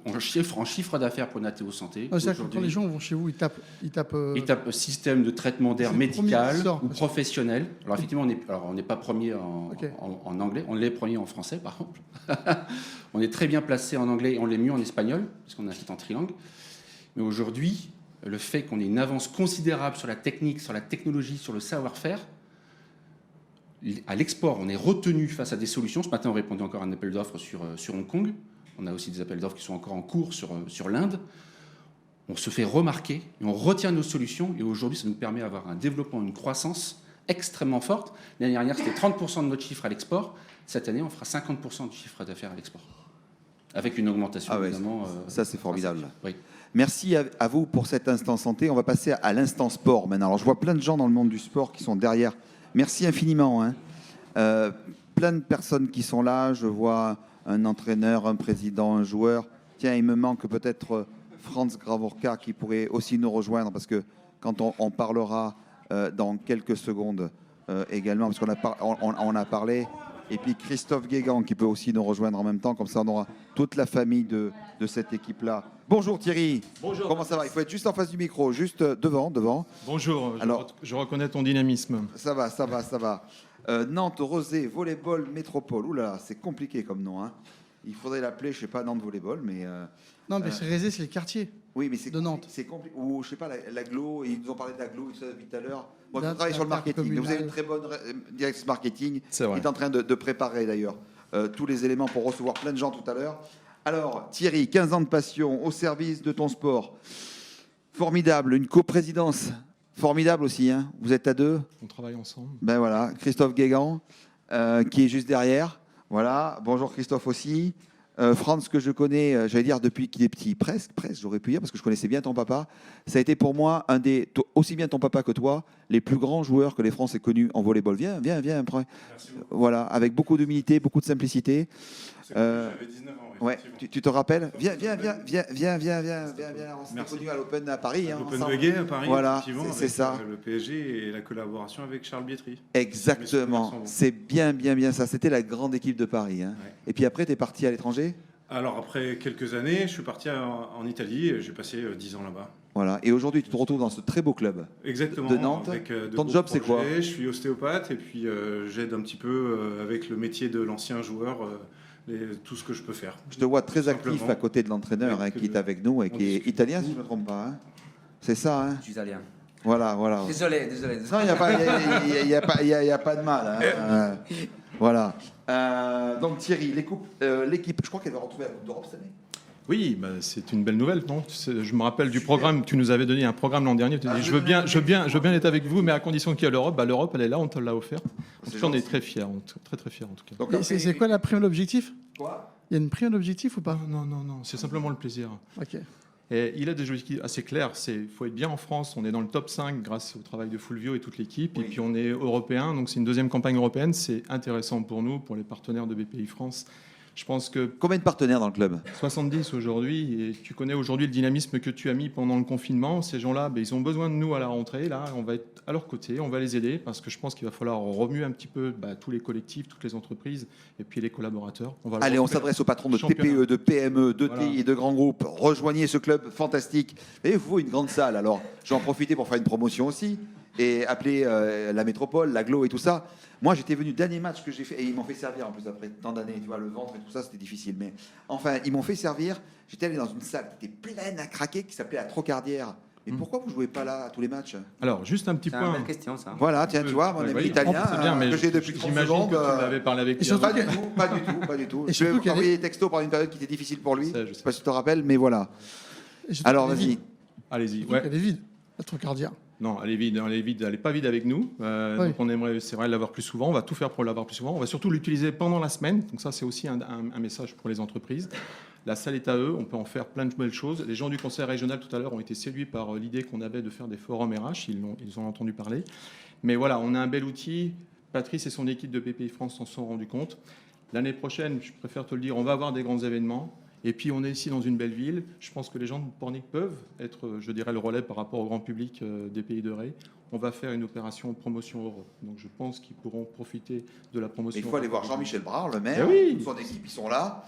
en chiffre d'affaires pour Nathéo Santé. C'est-à-dire que quand les gens vont chez vous, ils tapent système de traitement d'air médical ou professionnel. Alors effectivement, on n'est pas premier en anglais, on l'est premier en français par exemple. On est très bien placé en anglais et on l'est mieux en espagnol, parce qu'on a un site en trilingue. Mais aujourd'hui, le fait qu'on ait une avance considérable sur la technique, sur la technologie, sur le savoir-faire, à l'export, on est retenu face à des solutions. Ce matin, on répondait encore à un appel d'offres sur Hong Kong. On a aussi des appels d'offres qui sont encore en cours sur l'Inde. On se fait remarquer et on retient nos solutions. Et aujourd'hui, ça nous permet d'avoir un développement, une croissance extrêmement forte. L'année dernière, c'était 30% de notre chiffre à l'export. Cette année, on fera 50% du chiffre d'affaires à l'export. Avec une augmentation, évidemment. Ça, c'est formidable. Oui. Merci à vous pour cet instant santé. On va passer à l'instant sport maintenant. Alors, je vois plein de gens dans le monde du sport qui sont derrière. Merci infiniment. Plein de personnes qui sont là. Je vois un entraîneur, un président, un joueur. Tiens, il me manque peut-être Franz Gravorka qui pourrait aussi nous rejoindre parce que quand on parlera dans quelques secondes également, parce qu'on a parlé, et puis Christophe Guégan qui peut aussi nous rejoindre en même temps, comme ça on aura toute la famille de cette équipe-là. Bonjour Thierry. Bonjour. Comment ça va? Il faut être juste en face du micro, juste devant. Bonjour, alors, je reconnais ton dynamisme. Ça va. Nantes, Rosé, Volleyball, Métropole. Ouh là, c'est compliqué comme nom. Il faudrait l'appeler, je sais pas, Nantes Volleyball, mais... non, mais c'est Rézé, c'est le quartier. Oui, mais c'est de Nantes. C'est compliqué. Ou je sais pas, l'aglo, ils nous ont parlé d'aglo depuis tout à l'heure. Moi, je travaille sur le marketing. Mais vous avez une très bonne directrice marketing qui est en train de préparer d'ailleurs tous les éléments pour recevoir plein de gens tout à l'heure. Alors, Thierry, 15 ans de passion au service de ton sport. Formidable, une coprésidence formidable aussi. Vous êtes à deux. On travaille ensemble. Ben voilà, Christophe Guégan, qui est juste derrière. Voilà, bonjour Christophe aussi. Franz, que je connais, j'allais dire depuis qu'il est petit, presque, j'aurais pu dire, parce que je connaissais bien ton papa. Ça a été pour moi aussi bien ton papa que toi, les plus grands joueurs que les Français aient connus en volleyball. Viens. Voilà, avec beaucoup d'humilité, beaucoup de simplicité. J'avais 19 ans. Ouais, tu te rappelles? Viens. On s'est connus à l'Open à Paris. L'Open de Gay à Paris, voilà, c'est ça. Le PSG et la collaboration avec Charles Bietri. Exactement, c'est bien ça. C'était la grande équipe de Paris. Ouais. Et puis après, tu es parti à l'étranger? Alors après quelques années, je suis parti en Italie et j'ai passé 10 ans là-bas. Voilà, et aujourd'hui tu te retrouves dans ce très beau club. Exactement, de Nantes. Avec ton job c'est quoi? Je suis ostéopathe et puis j'aide un petit peu avec le métier de l'ancien joueur. Tout ce que je peux faire. Je te vois très actif à côté de l'entraîneur qui est avec nous et qui est italien, si je ne me trompe pas. C'est ça. Je suis italien. Voilà. Désolé. Non, il n'y a pas de mal. Voilà. Donc Thierry, l'équipe, je crois qu'elle va retrouver la Coupe d'Europe cette année. Oui, c'est une belle nouvelle, non? Je me rappelle du programme, tu nous avais donné un programme l'an dernier, tu dis, je veux bien être avec vous, mais à condition qu'il y ait l'Europe. L'Europe, elle est là, on te l'a offert. On est très fiers, très fiers en tout cas. Donc, c'est quoi la prime d'objectif? Quoi? Il y a une prime d'objectif ou pas? Non, c'est simplement le plaisir. Ok. Et il a des objectifs assez clairs. Il faut être bien en France. On est dans le top 5 grâce au travail de Fulvio et toute l'équipe. Oui. Et puis on est européen, donc c'est une deuxième campagne européenne. C'est intéressant pour nous, pour les partenaires de BPI France, Je pense que Combien de partenaires dans le club? 70 aujourd'hui, et tu connais aujourd'hui le dynamisme que tu as mis pendant le confinement. Ces gens-là, ils ont besoin de nous à la rentrée. Là, on va être à leur côté, on va les aider parce que je pense qu'il va falloir remuer un petit peu tous les collectifs, toutes les entreprises et puis les collaborateurs. Allez, on s'adresse aux patrons de TPE, de PME, de TI et de grands groupes. Rejoignez ce club fantastique. Et il vous faut une grande salle. Alors, je vais en profiter pour faire une promotion aussi et appeler la métropole, l'aglo et tout ça. Moi, j'étais venu, dernier match que j'ai fait, et ils m'ont fait servir en plus après tant d'années, tu vois, le ventre et tout ça, c'était difficile. Mais enfin, ils m'ont fait servir. J'étais allé dans une salle qui était pleine à craquer, qui s'appelait la Trocardière. Mais pourquoi vous ne jouez pas là à tous les matchs? Alors, juste un petit point. C'est une belle question, ça. Voilà, tiens, tu vois, mon ami italien, que j'ai depuis 30 secondes. Que tu m'avais parlé avec lui. Pas du tout. Je vais vous envoyer des textos pendant une période qui était difficile pour lui. Je ne sais pas si tu te rappelles, mais voilà. Alors, vas-y. Allez-y. Ouais. Elle est vide, la Trocardière. Non, elle est vide. Elle n'est pas vide avec nous. Donc on aimerait, c'est vrai, l'avoir plus souvent. On va tout faire pour l'avoir plus souvent. On va surtout l'utiliser pendant la semaine. Donc ça, c'est aussi un message pour les entreprises. La salle est à eux. On peut en faire plein de belles choses. Les gens du conseil régional tout à l'heure ont été séduits par l'idée qu'on avait de faire des forums RH. Ils ont entendu parler. Mais voilà, on a un bel outil. Patrice et son équipe de BPI France s'en sont rendus compte. L'année prochaine, je préfère te le dire, on va avoir des grands événements. Et puis on est ici dans une belle ville. Je pense que les gens de Pornic peuvent être, je dirais, le relais par rapport au grand public des Pays de Ré. On va faire une opération promotion Europe. Donc je pense qu'ils pourront profiter de la promotion. Il faut aller voir Jean-Michel Brard, le maire, son équipe, ils sont là,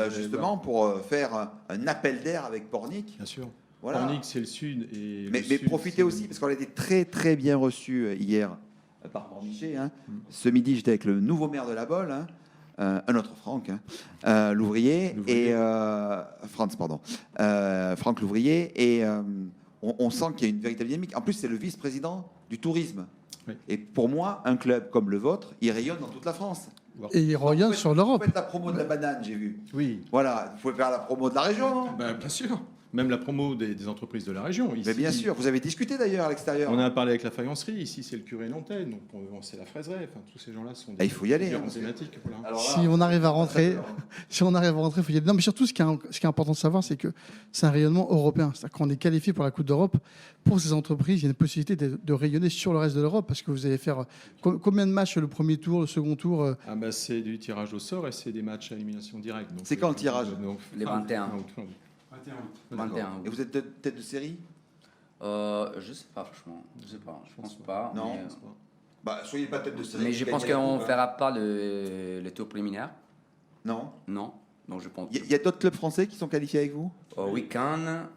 justement pour faire un appel d'air avec Pornic. Bien sûr. Voilà. Pornic, c'est le sud. Et mais profitez aussi, parce qu'on a été très très bien reçus hier par Pornichet. Hein. Ce midi, j'étais avec le nouveau maire de La Bolle. Hein. Un autre Franck, l'ouvrier, et Franck l'ouvrier, et on sent qu'il y a une véritable dynamique. En plus, c'est le vice-président du tourisme. Oui. Et pour moi, un club comme le vôtre, il rayonne dans toute la France. Et il rayonne sur l'Europe. Vous faites la promo de la banane, j'ai vu. Oui. Voilà, vous pouvez faire la promo de la région, non? Bien sûr. Même la promo des entreprises de la région. Ici, mais bien sûr, vous avez discuté d'ailleurs à l'extérieur. On a parlé avec la faïencerie, ici c'est le curé nantais, donc c'est la fraiserie, enfin tous ces gens-là sont des il faut y aller, thématiques. Voilà. Alors là, si on arrive à rentrer, il faut y aller. Non, mais surtout, ce qui est important de savoir, c'est que c'est un rayonnement européen. C'est-à-dire qu'on est qualifié pour la Coupe d'Europe. Pour ces entreprises, il y a une possibilité de rayonner sur le reste de l'Europe, parce que vous allez faire combien de matchs le premier tour, le second tour C'est du tirage au sort et c'est des matchs à élimination directe. C'est quand le tirage? Les 21. 21. Et vous êtes tête de série? Je sais pas, franchement. Je sais pas. Je pense pas. Non. Soyez pas tête de série. Mais je pense qu'on ne fera pas le tour préliminaire. Non. Non. Donc je pense. Il y a d'autres clubs français qui sont qualifiés avec vous? Oui, Cannes,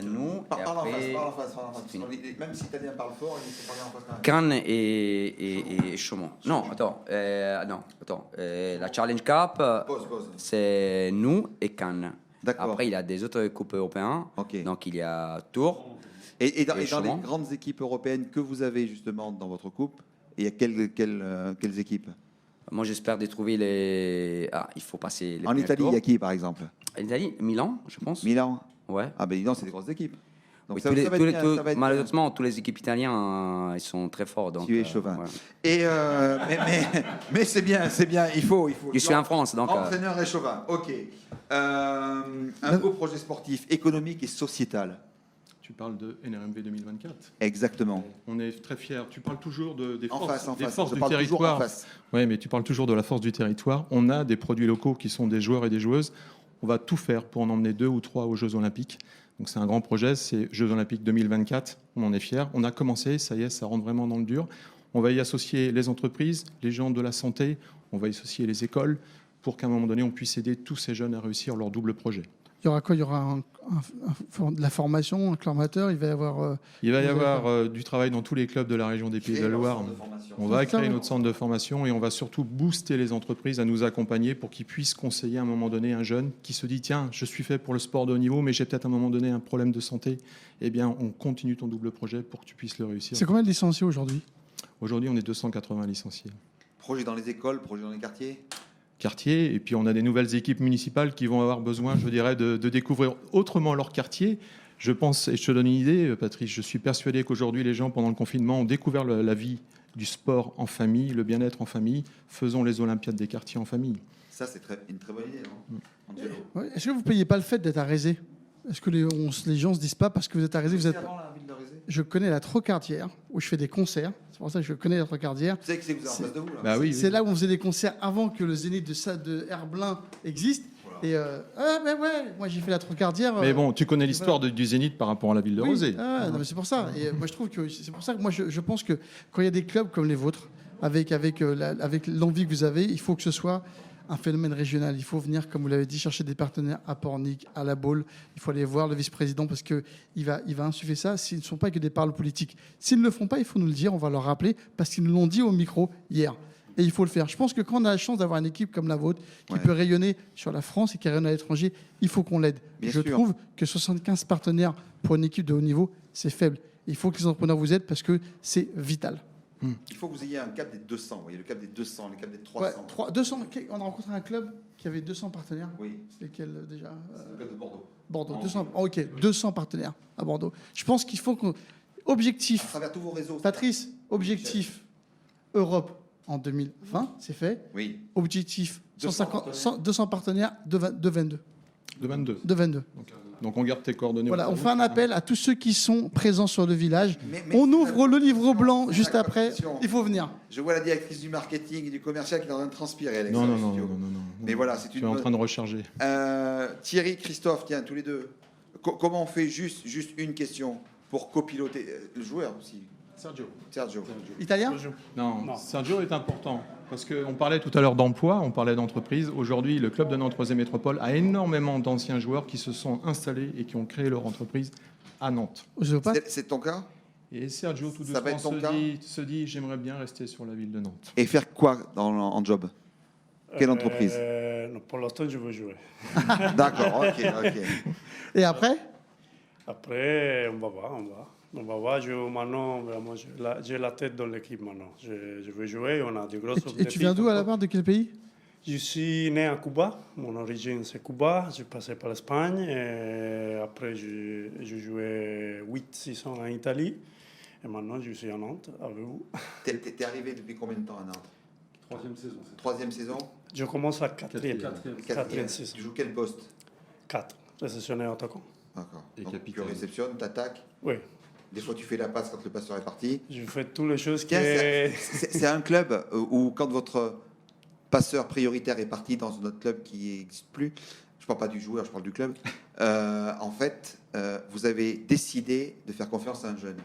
nous. Parle en face. Même si Italien parle fort, il faut parler en face quand même. Cannes et Chaumont. Non, attends. La Challenge Cup, c'est nous et Cannes. Après, il y a des autres coupes européennes. Okay. Donc, il y a Tours. Et dans les grandes équipes européennes que vous avez justement dans votre coupe, il y a quelles équipes? Moi, j'espère de trouver les. Il faut passer les. En Italie, il y a qui par exemple? En Italie, Milan, je pense. Milan? Ouais. Ah, ben non, c'est des grosses équipes. Donc oui, malheureusement, tous les équipes italiennes, ils sont très forts. Donc, tu es chauvin. Ouais. Mais c'est bien. Il faut. Je suis en France, donc. Entraîneur et chauvin. Ok. Un beau projet sportif, économique et sociétal. Tu parles de NRMV 2024. Exactement. On est très fiers. Tu parles toujours des forces du territoire. Oui, mais tu parles toujours de la force du territoire. On a des produits locaux qui sont des joueurs et des joueuses. On va tout faire pour en emmener 2 ou 3 aux Jeux Olympiques. Donc c'est un grand projet, c'est Jeux Olympiques 2024, on en est fiers. On a commencé, ça y est, ça rentre vraiment dans le dur. On va y associer les entreprises, les gens de la santé, on va y associer les écoles pour qu'à un moment donné, on puisse aider tous ces jeunes à réussir leur double projet. Il y aura quoi? Il y aura de la formation, un formateur, il va y avoir... Il va y avoir du travail dans tous les clubs de la région des Pays de la Loire. On va créer notre centre de formation et on va surtout booster les entreprises à nous accompagner pour qu'ils puissent conseiller à un moment donné un jeune qui se dit « Tiens, je suis fait pour le sport de haut niveau, mais j'ai peut-être à un moment donné un problème de santé. » Eh bien, on continue ton double projet pour que tu puisses le réussir. C'est combien de licenciés aujourd'hui? Aujourd'hui, on est 280 licenciés. Projet dans les écoles, projet dans les quartiers? Et puis on a des nouvelles équipes municipales qui vont avoir besoin, je dirais, de découvrir autrement leur quartier. Je pense, et je te donne une idée, Patrice, je suis persuadé qu'aujourd'hui, les gens, pendant le confinement, ont découvert la vie du sport en famille, le bien-être en famille. Faisons les Olympiades des quartiers en famille. Ça, c'est une très bonne idée, non? Est-ce que vous ne payez pas le fait d'être à Rézé? Est-ce que les gens ne se disent pas, parce que vous êtes à Rézé, vous êtes... avant la ville de Rézé? je connais la Trocardière, où je fais des concerts. C'est pour ça que je connais la Trocardière. Vous savez que c'est vous en face de vous, là. Bah oui, C'est là où on faisait des concerts avant que le Zénith de Herblin existe. Et moi j'ai fait la Trocardière. Mais bon, tu connais l'histoire du Zénith par rapport à la ville de Rosé. Non, mais c'est pour ça. Et moi je trouve que c'est pour ça que moi je pense que quand il y a des clubs comme les vôtres, avec l'envie que vous avez, il faut que ce soit un phénomène régional. Il faut venir, comme vous l'avez dit, chercher des partenaires à Pornic, à La Baule. Il faut aller voir le vice-président parce qu'il va insuffler ça. S'ils ne sont pas que des paroles politiques. S'ils ne le font pas, il faut nous le dire, on va leur rappeler parce qu'ils nous l'ont dit au micro hier. Et il faut le faire. Je pense que quand on a la chance d'avoir une équipe comme la vôtre, qui peut rayonner sur la France et qui rayonne à l'étranger, il faut qu'on l'aide. Je trouve que 75 partenaires pour une équipe de haut niveau, c'est faible. Il faut que les entrepreneurs vous aident parce que c'est vital. Il faut que vous ayez un cap des 200. Vous voyez, le cap des 200, le cap des 300. 200. On a rencontré un club qui avait 200 partenaires. Oui. C'est lequel déjà le club de Bordeaux. Bordeaux. 200. Ok, 200 partenaires à Bordeaux. Je pense qu'il faut qu'on. Objectif. À travers tous vos réseaux. Patrice, objectif Europe en 2020, c'est fait. Oui. Objectif 200 partenaires de 22. De 22. De 22. Donc on garde tes coordonnées. Voilà, on fait un appel à tous ceux qui sont présents sur le village. On ouvre le livre blanc juste après. Il faut venir. Je vois la directrice du marketing et du commercial qui est en train de transpirer. Alex, Non. Mais voilà, c'est Tu es en train de recharger. Thierry, Christophe, tiens, tous les deux. Comment on fait juste une question pour copiloter le joueur aussi? Sergio. Italien? Non, Sergio est important. Parce qu'on parlait tout à l'heure d'emploi, on parlait d'entreprise. Aujourd'hui, le club de Nantes Rosé Métropole a énormément d'anciens joueurs qui se sont installés et qui ont créé leur entreprise à Nantes. C'est ton cas? Et Sergio, tout Ça va être ton cas se dit j'aimerais bien rester sur la ville de Nantes. Et faire quoi en job? Quelle entreprise? Pour l'instant, je veux jouer. D'accord, ok. Et après? Après, on va voir. On va voir. Maintenant, vraiment, j'ai la tête dans l'équipe maintenant. Je veux jouer. On a des grosses objectifs. Et tu viens d'où à la part? De quel pays? Je suis né à Cuba. Mon origine, c'est Cuba. J'ai passé par l'Espagne. Et après, j'ai joué 8-6 ans en Italie. Et maintenant, je suis à Nantes, avec vous. T'es arrivé depuis combien de temps à Nantes? Troisième saison. Je commence à quatrième saison. Tu joues quel poste? 4. Réceptionnaire attaquant. D'accord. Donc, tu réceptionnes, t'attaques? Oui. Des fois, tu fais la passe quand le passeur est parti. Je fais toutes les choses C'est un club où, quand votre passeur prioritaire est parti dans un autre club qui n'existe plus, je ne parle pas du joueur, je parle du club, en fait, vous avez décidé de faire confiance à un jeune.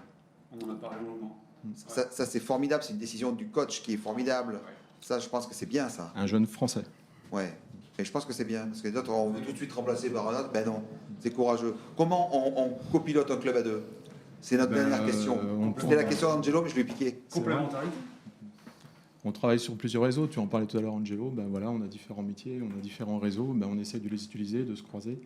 On en a parlé longuement. Ça c'est formidable, c'est une décision du coach qui est formidable. Ça, je pense que c'est bien, ça. Un jeune français. Ouais. Et je pense que c'est bien, parce que les autres, on veut tout de suite remplacer par un autre. Ben non, c'est courageux. Comment on copilote un club à deux? C'est notre dernière question. C'était la question d'Angelo, mais je lui ai piqué. Complémentarité. On travaille sur plusieurs réseaux. Tu en parlais tout à l'heure, Angelo. Ben voilà, on a différents métiers, on a différents réseaux. Ben on essaie de les utiliser, de se croiser,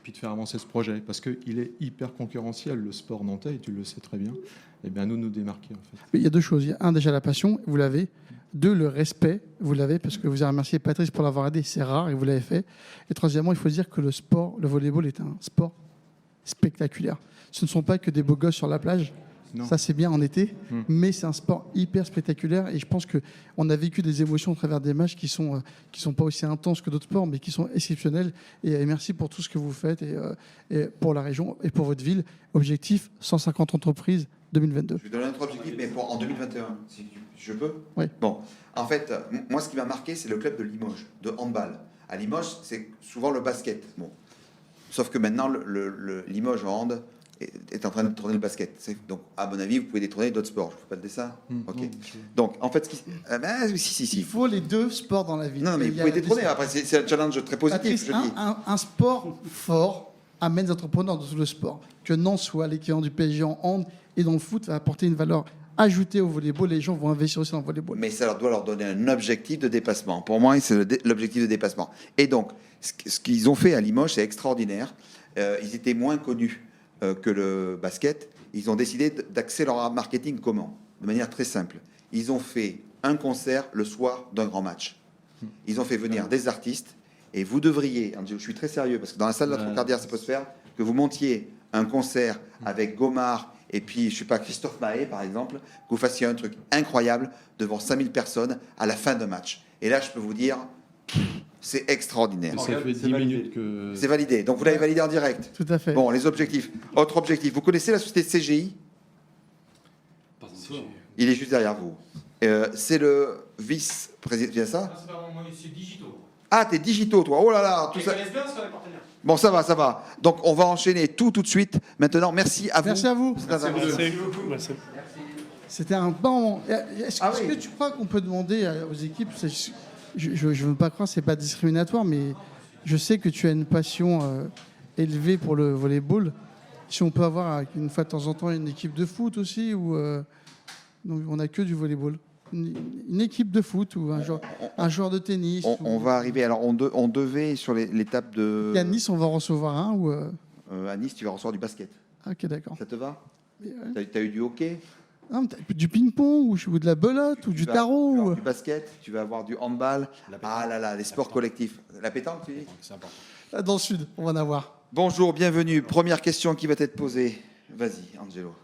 puis de faire avancer ce projet. Parce qu'il est hyper concurrentiel, le sport nantais, et tu le sais très bien. Et bien nous démarquer, en fait. Il y a deux choses. Il y a un, déjà la passion, vous l'avez. Deux, le respect, vous l'avez, parce que vous avez remercié Patrice pour l'avoir aidé. C'est rare et vous l'avez fait. Et troisièmement, il faut dire que le sport, le volleyball est un sport spectaculaire. Ce ne sont pas que des beaux gosses sur la plage. Non. Ça, c'est bien en été, mais c'est un sport hyper spectaculaire. Et je pense qu'on a vécu des émotions au travers des matchs qui sont pas aussi intenses que d'autres sports, mais qui sont exceptionnels. Et merci pour tout ce que vous faites et pour la région et pour votre ville. Objectif, 150 entreprises 2022. Je vais donner un autre objectif, mais en 2021, si je peux. Oui. Bon, en fait, moi, ce qui m'a marqué, c'est le club de Limoges, de handball. À Limoges, c'est souvent le basket. Bon. Sauf que maintenant, le Limoges en hand est en train de tourner le basket. Donc, à mon avis, vous pouvez détourner d'autres sports. Je ne fais pas de dessin. Ok. Donc, en fait, si. Il faut les deux sports dans la vie. Non, mais vous pouvez détourner. Après, c'est un challenge très positif. Patrice, un sport fort amène des entrepreneurs dans tout le sport. Que Nantes soit l'équivalent du PSG en hand et dans le foot va apporter une valeur ajoutée au volleyball. Les gens vont investir aussi dans le volleyball. Mais ça doit leur donner un objectif de dépassement. Pour moi, c'est l'objectif de dépassement. Et donc, ce qu'ils ont fait à Limoges, c'est extraordinaire. Ils étaient moins connus que le basket. Ils ont décidé d'axer leur marketing comment? De manière très simple. Ils ont fait un concert le soir d'un grand match. Ils ont fait venir des artistes. Et vous devriez, je suis très sérieux, parce que dans la salle de la Trocardière, ça peut se faire, que vous montiez un concert avec Gomard et puis, je sais pas, Christophe Mahé, par exemple, que vous fassiez un truc incroyable devant 5000 personnes à la fin d'un match. Et là, je peux vous dire, c'est extraordinaire. Ça fait 10 minutes que... C'est validé. Donc, vous l'avez validé en direct. Tout à fait. Bon, les objectifs. Autre objectif. Vous connaissez la société CGI? Il est juste derrière vous. C'est le vice-président, c'est ça? C'est Digito. Ah, t'es Digito, toi. Oh là là, tout ça. Bien, c'est les partenaires. Bon, ça va, ça va. Donc, on va enchaîner tout de suite. Maintenant, merci à vous. Merci à vous. Merci beaucoup. Merci. C'était un bon moment. Est-ce que tu crois qu'on peut demander aux équipes, je ne veux pas croire, c'est pas discriminatoire, mais je sais que tu as une passion élevée pour le volleyball. Si on peut avoir une fois de temps en temps une équipe de foot aussi, ou donc on n'a que du volleyball. Une équipe de foot ou un joueur de tennis. On va arriver. Alors, on devait sur l'étape de. Et à Nice, on va en recevoir un ou à Nice, tu vas recevoir du basket. Ok, d'accord. Ça te va? T'as eu du hockey? Non, du ping-pong ou de la belote ou du tarot. Du basket, tu vas avoir du handball. Ah là là, les sports collectifs. La pétanque, tu dis? C'est important. Là, dans le sud, on va en avoir. Bonjour, bienvenue. Première question qui va être posée. Vas-y, Angelo.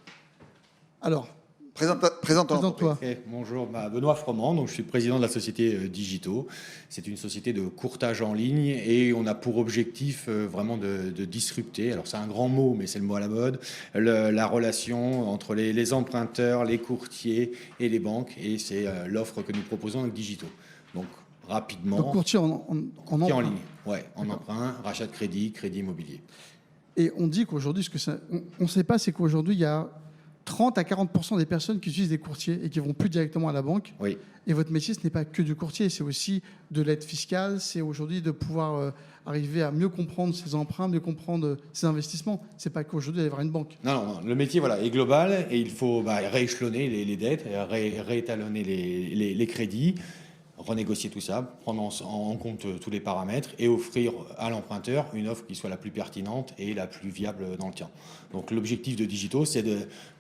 Alors, présente-toi. Bonjour, Benoît Froment, donc je suis président de la société Digito. C'est une société de courtage en ligne et on a pour objectif vraiment de disrupter, alors c'est un grand mot mais c'est le mot à la mode, la relation entre les emprunteurs, les courtiers et les banques, et c'est l'offre que nous proposons avec Digito. Donc rapidement... Donc courtier en ligne, ouais, en emprunt, rachat de crédit immobilier. Et on dit qu'aujourd'hui, on ne sait pas, c'est qu'aujourd'hui il y a 30 à 40% des personnes qui utilisent des courtiers et qui vont plus directement à la banque. Oui. Et votre métier, ce n'est pas que du courtier, c'est aussi de l'aide fiscale, c'est aujourd'hui de pouvoir arriver à mieux comprendre ses emprunts, mieux comprendre ses investissements. C'est pas qu'aujourd'hui d'aller voir une banque. Non, le métier est global et il faut rééchelonner les dettes, réétalonner les crédits, renégocier tout ça, prendre en compte tous les paramètres et offrir à l'emprunteur une offre qui soit la plus pertinente et la plus viable dans le temps. Donc l'objectif de Digito, c'est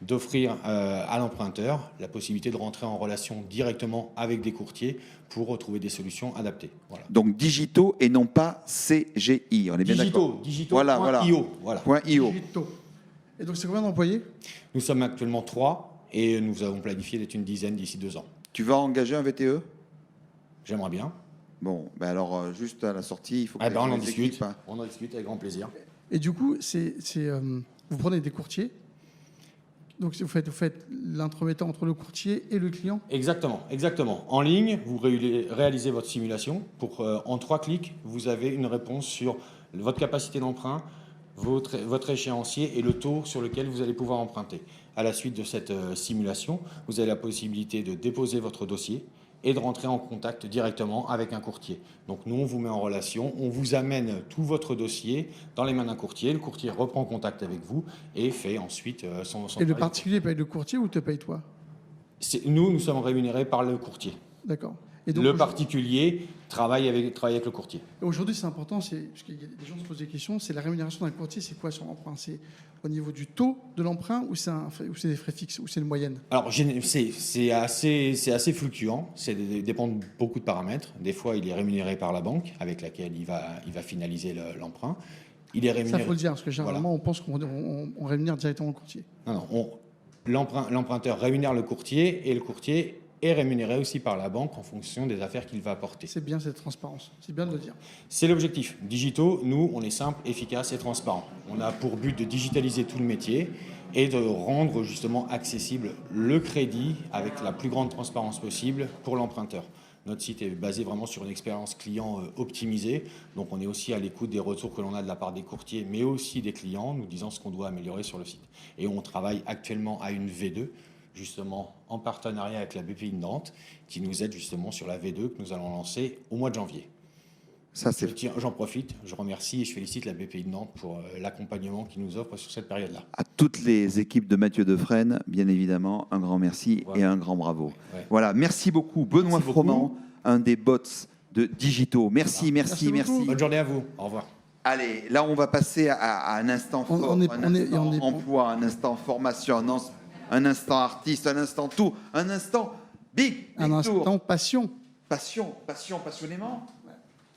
d'offrir à l'emprunteur la possibilité de rentrer en relation directement avec des courtiers pour retrouver des solutions adaptées. Voilà. Donc Digito et non pas CGI, on est bien d'accord? Digito.io. Voilà. Digito. Et donc c'est combien d'employés? Nous sommes actuellement 3 et nous avons planifié d'être une dizaine d'ici 2 ans. Tu vas engager un VTE? J'aimerais bien. Bon, alors juste à la sortie, il faut que on en discute. On en discute avec grand plaisir. Et du coup, vous prenez des courtiers. Donc vous faites l'intermédiaire entre le courtier et le client. Exactement. En ligne, vous réalisez votre simulation. En 3 clics, vous avez une réponse sur votre capacité d'emprunt, votre échéancier et le taux sur lequel vous allez pouvoir emprunter. À la suite de cette simulation, vous avez la possibilité de déposer votre dossier et de rentrer en contact directement avec un courtier. Donc nous, on vous met en relation, on vous amène tout votre dossier dans les mains d'un courtier, le courtier reprend contact avec vous et fait ensuite son Et le particulier paye le courtier ou te paye toi? Nous sommes rémunérés par le courtier. D'accord. Et donc, le particulier travaille avec le courtier. Aujourd'hui, c'est important, parce que des gens se posent des questions, c'est la rémunération d'un courtier, c'est quoi son emprunt? C'est au niveau du taux de l'emprunt ou c'est des frais fixes ou c'est une moyenne? Alors, c'est assez fluctuant, ça dépend de beaucoup de paramètres. Des fois, il est rémunéré par la banque avec laquelle il va finaliser l'emprunt. Il est rémunéré... Ça, faut le dire, parce que généralement, on pense qu'on rémunère directement le courtier. Non, l'emprunteur rémunère le courtier et le courtier est rémunéré aussi par la banque en fonction des affaires qu'il va apporter. C'est bien cette transparence, c'est bien de le dire. C'est l'objectif. Digito, nous, on est simple, efficace et transparent. On a pour but de digitaliser tout le métier et de rendre justement accessible le crédit avec la plus grande transparence possible pour l'emprunteur. Notre site est basé vraiment sur une expérience client optimisée. Donc on est aussi à l'écoute des retours que l'on a de la part des courtiers, mais aussi des clients, nous disant ce qu'on doit améliorer sur le site. Et on travaille actuellement à une V2, justement en partenariat avec la BPI de Nantes, qui nous aide justement sur la V2 que nous allons lancer au mois de janvier. J'en profite, je remercie et je félicite la BPI de Nantes pour l'accompagnement qu'ils nous offre sur cette période-là. À toutes les équipes de Mathieu Defresne, bien évidemment, un grand merci et un grand bravo. Ouais. Voilà, merci beaucoup. Benoît Froment, un des bots de Digito. Merci. Bonne journée à vous. Au revoir. Allez, là, on va passer à un instant fort, un instant emploi, un instant formation, un instant artiste, un instant tout, un instant big instant passion. Passionnément.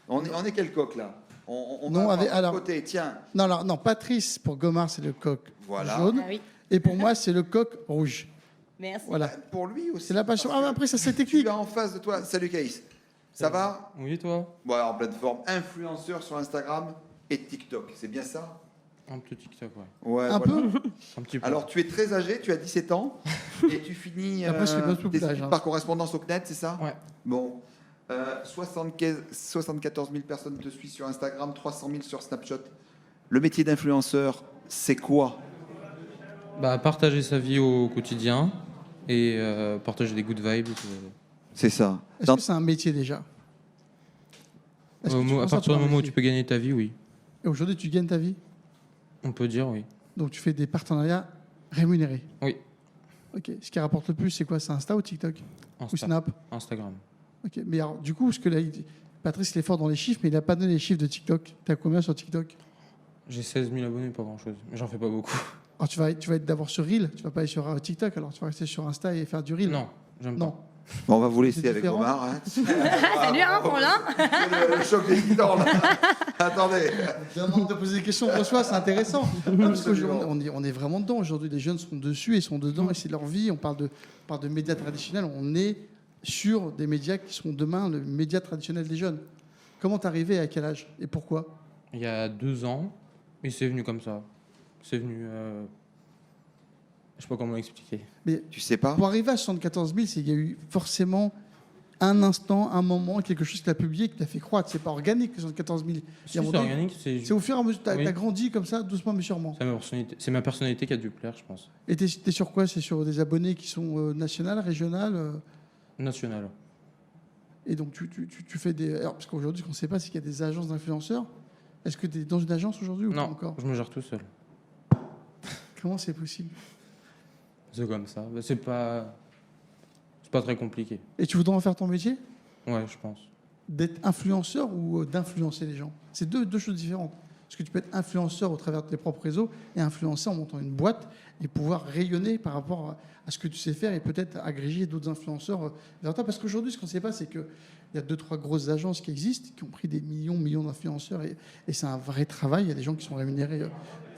On est quel coq là? On non, va alors côté, tiens. Non, Patrice pour Gomard c'est le coq jaune, et pour moi c'est le coq rouge. Merci. Voilà. Pour lui aussi. C'est la passion. Après ça c'est technique. Tu es en face de toi. Salut Caïs. Ça va? Oui, toi? Bon, alors plateforme influenceur sur Instagram et TikTok, c'est bien ça? Un peu TikTok, Ouais, Un peu Un petit peu. Alors, tu es très âgé, tu as 17 ans, et tu finis Après, je fais pas tout tes l'âge, études hein. par correspondance au CNED, c'est ça? Ouais. Bon. 74 000 personnes te suivent sur Instagram, 300 000 sur Snapchat. Le métier d'influenceur, c'est quoi? Partager sa vie au quotidien et partager des good vibes. C'est ça. Est-ce que c'est un métier déjà? Est-ce que tu À penses ça partir pour du un moment où métier tu peux gagner ta vie, oui. Et aujourd'hui, tu gagnes ta vie? On peut dire oui. Donc tu fais des partenariats rémunérés? Oui. Ok. Ce qui rapporte le plus, c'est quoi? C'est Insta ou TikTok? Insta. Ou Snap? Instagram. Ok. Mais alors, du coup, ce que là, Patrice, il est fort dans les chiffres, mais il n'a pas donné les chiffres de TikTok. Tu as combien sur TikTok? J'ai 16 000 abonnés, pas grand-chose. Mais j'en fais pas beaucoup. Alors tu vas être d'abord sur Reel, tu vas pas aller sur TikTok, alors tu vas rester sur Insta et faire du Reel. Non, j'aime pas. Bon, on va vous laisser C'est avec différent. Omar. Hein. Salut, hein, Roland. Le choc des titans, là. Attendez. Je demande de poser des questions pour soi, c'est intéressant. Non, parce qu'aujourd'hui, on est vraiment dedans. Aujourd'hui, les jeunes sont dessus et sont dedans et c'est leur vie. On parle de médias traditionnels. On est sur des médias qui seront demain le média traditionnel des jeunes. Comment t'es arrivé, à quel âge et pourquoi? Il y a 2 ans, et c'est venu comme ça. C'est venu... Je sais pas comment l'expliquer. Mais tu sais pas? Pour arriver à 74 000, il y a eu forcément un instant, un moment, quelque chose que tu as publié qui t'a fait croître. C'est pas organique, 74 000. Si, c'est organique. C'est au fur et à mesure. Tu as Oui. grandi comme ça, doucement mais sûrement. C'est ma personnalité qui a dû plaire, je pense. Et t'es sur quoi? C'est sur des abonnés qui sont nationales, régionales National. Et donc tu fais des... Alors, parce qu'aujourd'hui, ce qu'on ne sait pas, c'est qu'il y a des agences d'influenceurs. Est-ce que tu es dans une agence aujourd'hui ou pas Non, encore? je me gère tout seul. Comment c'est possible? C'est comme ça. C'est pas très compliqué. Et tu voudrais en faire ton métier? Ouais, je pense. D'être influenceur ou d'influencer les gens? C'est deux choses différentes. Parce que tu peux être influenceur au travers de tes propres réseaux et influencer en montant une boîte et pouvoir rayonner par rapport à ce que tu sais faire et peut-être agréger d'autres influenceurs vers toi. Parce qu'aujourd'hui, ce qu'on ne sait pas, c'est qu'il y a 2-3 grosses agences qui existent, qui ont pris des millions d'influenceurs et c'est un vrai travail. Il y a des gens qui sont rémunérés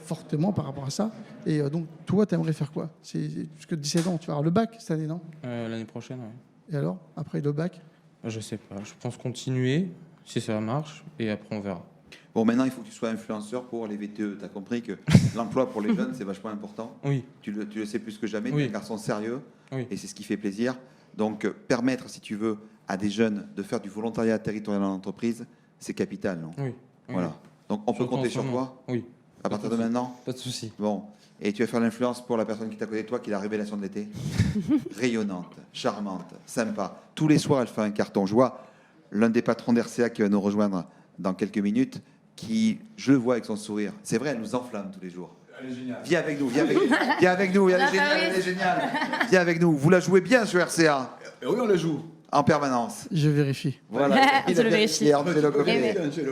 fortement par rapport à ça. Et donc, toi, tu aimerais faire quoi? Parce que 17 ans, tu vas avoir le bac cette année, non? L'année prochaine, oui. Et alors, après le bac? Je sais pas. Je pense continuer, si ça marche, et après on verra. Bon, maintenant, il faut que tu sois influenceur pour les VTE. Tu as compris que l'emploi pour les jeunes, c'est vachement important. Oui. Tu le sais plus que jamais. Oui. Tu es un garçon sérieux. Oui. Et c'est ce qui fait plaisir. Donc, permettre, si tu veux, à des jeunes de faire du volontariat territorial en entreprise, c'est capital, non? Oui. Voilà. Donc, on peut Surtout compter en sur ce moment. toi? Oui. À partir de maintenant? Pas de souci. Bon. Et tu vas faire l'influence pour la personne qui est à côté de toi, qui est la révélation de l'été. Rayonnante, charmante, sympa. Tous les soirs, elle fait un carton. Je vois l'un des patrons d'RCA qui va nous rejoindre dans quelques minutes, qui, je le vois avec son sourire. C'est vrai, elle nous enflamme tous les jours. Elle est géniale. Viens avec nous, viens avec nous. Viens avec nous, elle est géniale, elle est géniale. Viens avec nous. Vous la jouez bien sur RCA? Oui, on la joue. En permanence. Je vérifie. Voilà. Je le vérifie.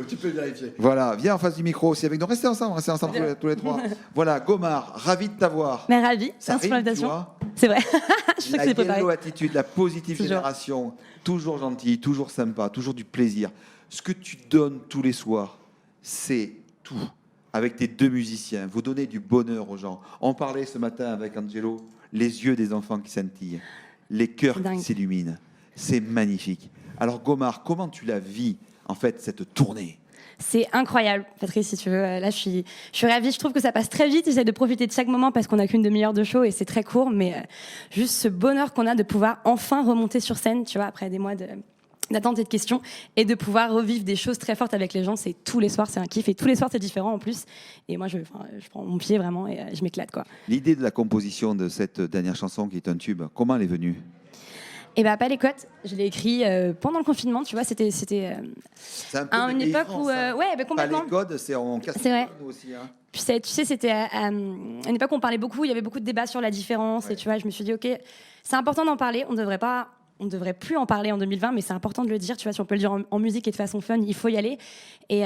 Tu peux vérifier. Voilà, viens en face du micro aussi avec nous. Restez ensemble tous les trois. Voilà, Gomar, ravi de t'avoir. Mais ravi, Ça merci pour rime, tu l'invitation. vois. C'est vrai, je sais que La c'est préparé. yellow attitude, la positive Toujours. génération, toujours gentille, toujours sympa, toujours du plaisir. Ce que tu donnes tous les soirs, c'est tout. Avec tes 2 musiciens, vous donnez du bonheur aux gens. On parlait ce matin avec Angelo, les yeux des enfants qui scintillent, les cœurs qui s'illuminent. C'est magnifique. Alors Gomar, comment tu la vis, en fait, cette tournée? C'est incroyable, Patrice, si tu veux. Là, je suis ravie. Je trouve que ça passe très vite. J'essaie de profiter de chaque moment parce qu'on n'a qu'une demi-heure de show et c'est très court. Mais juste ce bonheur qu'on a de pouvoir enfin remonter sur scène, tu vois, après des mois d'attente et de questions, et de pouvoir revivre des choses très fortes avec les gens. C'est tous les soirs, c'est un kiff. Et tous les soirs, c'est différent en plus. Et moi, je prends mon pied vraiment et je m'éclate, quoi. L'idée de la composition de cette dernière chanson qui est un tube, comment elle est venue? Et bah, pas les cotes. Je l'ai écrit pendant le confinement, tu vois. C'était à une époque où, ouais, bah, complètement. Pas les codes, c'est on casse C'est vrai. nous aussi. Hein. Puis tu sais, c'était à une époque où on parlait beaucoup. Il y avait beaucoup de débats sur la différence. Et tu vois, je me suis dit, ok, c'est important d'en parler. On devrait plus en parler en 2020, mais c'est important de le dire. Tu vois, si on peut le dire en musique et de façon fun, il faut y aller. Et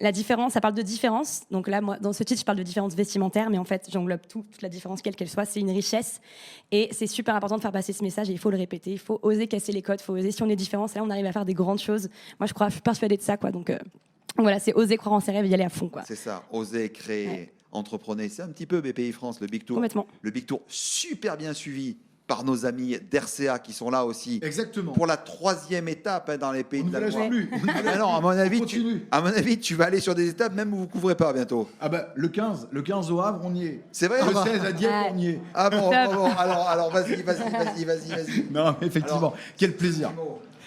la différence, ça parle de différence. Donc là, moi, dans ce titre, je parle de différence vestimentaire, mais en fait, j'englobe toute la différence, quelle qu'elle soit. C'est une richesse. Et c'est super important de faire passer ce message. Et il faut le répéter. Il faut oser casser les codes. Il faut oser. Si on est différent, c'est là on arrive à faire des grandes choses. Moi, je suis persuadée de ça, quoi. Donc voilà, c'est oser croire en ses rêves et y aller à fond, quoi. C'est ça, oser créer, entreprenez. C'est un petit peu BPI France, le Big Tour. Complètement. Le Big Tour super bien suivi par nos amis d'RCA qui sont là aussi. Exactement. Pour la 3e étape dans les pays de la lâche Loire. plus. Ah non, à mon avis, tu vas aller sur des étapes même où vous ne couvrez pas bientôt. Ah bah, le 15 au Havre, on y est. C'est vrai. Le 16 à Dieppe, on y est. Ah bon, alors vas-y. Non, mais effectivement, quel plaisir.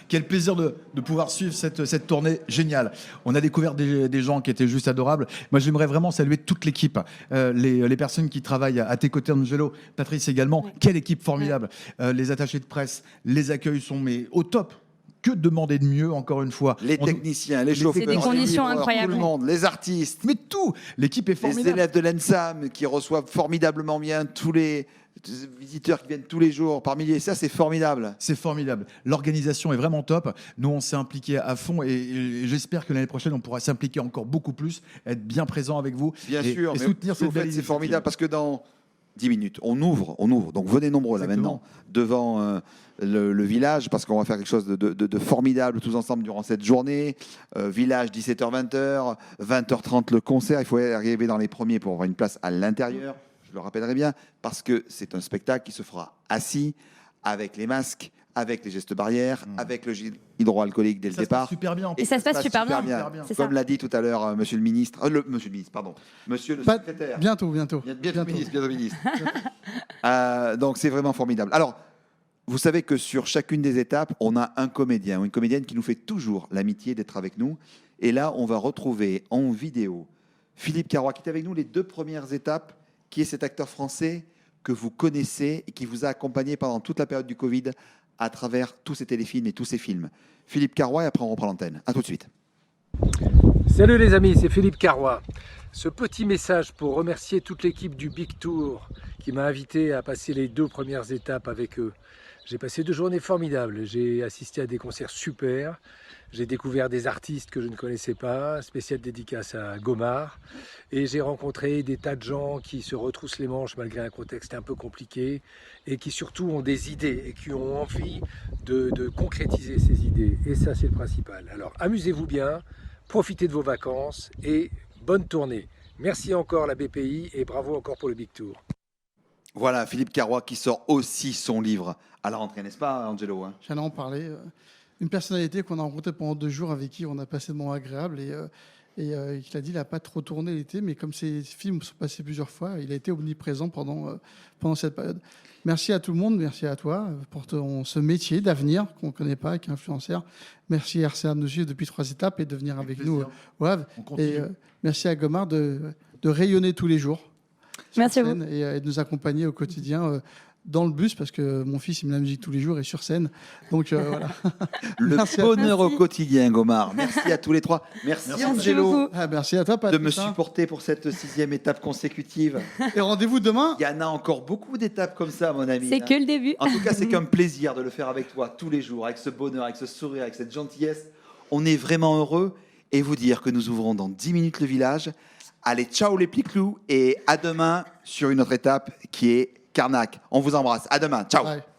Quel plaisir de pouvoir suivre cette tournée géniale. On a découvert des gens qui étaient juste adorables. Moi, j'aimerais vraiment saluer toute l'équipe, les personnes qui travaillent à tes côtés, Angelo, Patrice également. Quelle équipe formidable. Les attachés de presse, les accueils sont au top. Que demander de mieux, encore une fois? Les techniciens, les chauffeurs, c'est des conditions incroyables. Tout le monde, les artistes. Mais tout. L'équipe est formidable. Les élèves de l'ENSAM qui reçoivent formidablement bien tous les visiteurs qui viennent tous les jours par milliers. Ça, c'est formidable. C'est formidable. L'organisation est vraiment top. Nous, on s'est impliqués à fond et j'espère que l'année prochaine, on pourra s'impliquer encore beaucoup plus, être bien présent avec vous. Bien sûr, et mais soutenir cette belle c'est initiative. formidable parce que dans 10 minutes, on ouvre. Donc venez nombreux là maintenant devant le village parce qu'on va faire quelque chose de formidable tous ensemble durant cette journée. Village 17h-20h, 20h30 le concert. Il faut arriver dans les premiers pour avoir une place à l'intérieur. Je le rappellerai bien, parce que c'est un spectacle qui se fera assis, avec les masques, avec les gestes barrières, avec le gel hydroalcoolique dès le départ. Super bien. Et ça se passe super bien. Comme l'a dit tout à l'heure monsieur le ministre, monsieur le secrétaire. Bientôt. Bientôt ministre. Donc c'est vraiment formidable. Alors, vous savez que sur chacune des étapes, on a un comédien ou une comédienne qui nous fait toujours l'amitié d'être avec nous. Et là, on va retrouver en vidéo Philippe Carrois qui est avec nous les 2 premières étapes, qui est cet acteur français que vous connaissez et qui vous a accompagné pendant toute la période du Covid à travers tous ces téléfilms et tous ces films. Philippe Carrois, et après on reprend l'antenne. À tout de suite. Salut les amis, c'est Philippe Carrois. Ce petit message pour remercier toute l'équipe du Big Tour qui m'a invité à passer les 2 premières étapes avec eux. J'ai passé 2 journées formidables, j'ai assisté à des concerts super, j'ai découvert des artistes que je ne connaissais pas, spéciale dédicace à Gomard, et j'ai rencontré des tas de gens qui se retroussent les manches malgré un contexte un peu compliqué, et qui surtout ont des idées et qui ont envie de concrétiser ces idées, et ça c'est le principal. Alors amusez-vous bien, profitez de vos vacances, et bonne tournée. Merci encore la BPI, et bravo encore pour le Big Tour. Voilà, Philippe Carrois qui sort aussi son livre à la rentrée, n'est-ce pas, Angelo? J'allais en parler. Une personnalité qu'on a rencontrée pendant 2 jours avec qui on a passé des moments agréables et il a dit qu'il n'a pas trop tourné l'été, mais comme ces films sont passés plusieurs fois, il a été omniprésent pendant cette période. Merci à tout le monde, merci à toi pour ce métier d'avenir qu'on ne connaît pas avec influenceur. Merci à RCA de nous suivre depuis 3 étapes et de venir avec nous au Havre. Et merci à Gomard de rayonner tous les jours. Merci à vous. Et de nous accompagner au quotidien dans le bus, parce que mon fils il met la musique tous les jours et sur scène. Donc voilà. Le bonheur au quotidien, Gomard. Merci à tous les 3. Merci Angelo. Merci à toi, Patrice. De me supporter pour cette 6e étape consécutive. Et rendez-vous demain. Il y en a encore beaucoup d'étapes comme ça, mon ami. C'est que le début. En tout cas, c'est qu'un plaisir de le faire avec toi tous les jours, avec ce bonheur, avec ce sourire, avec cette gentillesse. On est vraiment heureux. Et vous dire que nous ouvrons dans 10 minutes le village. Allez, ciao les petits clous et à demain sur une autre étape qui est Carnac. On vous embrasse. À demain. Ciao. Ouais.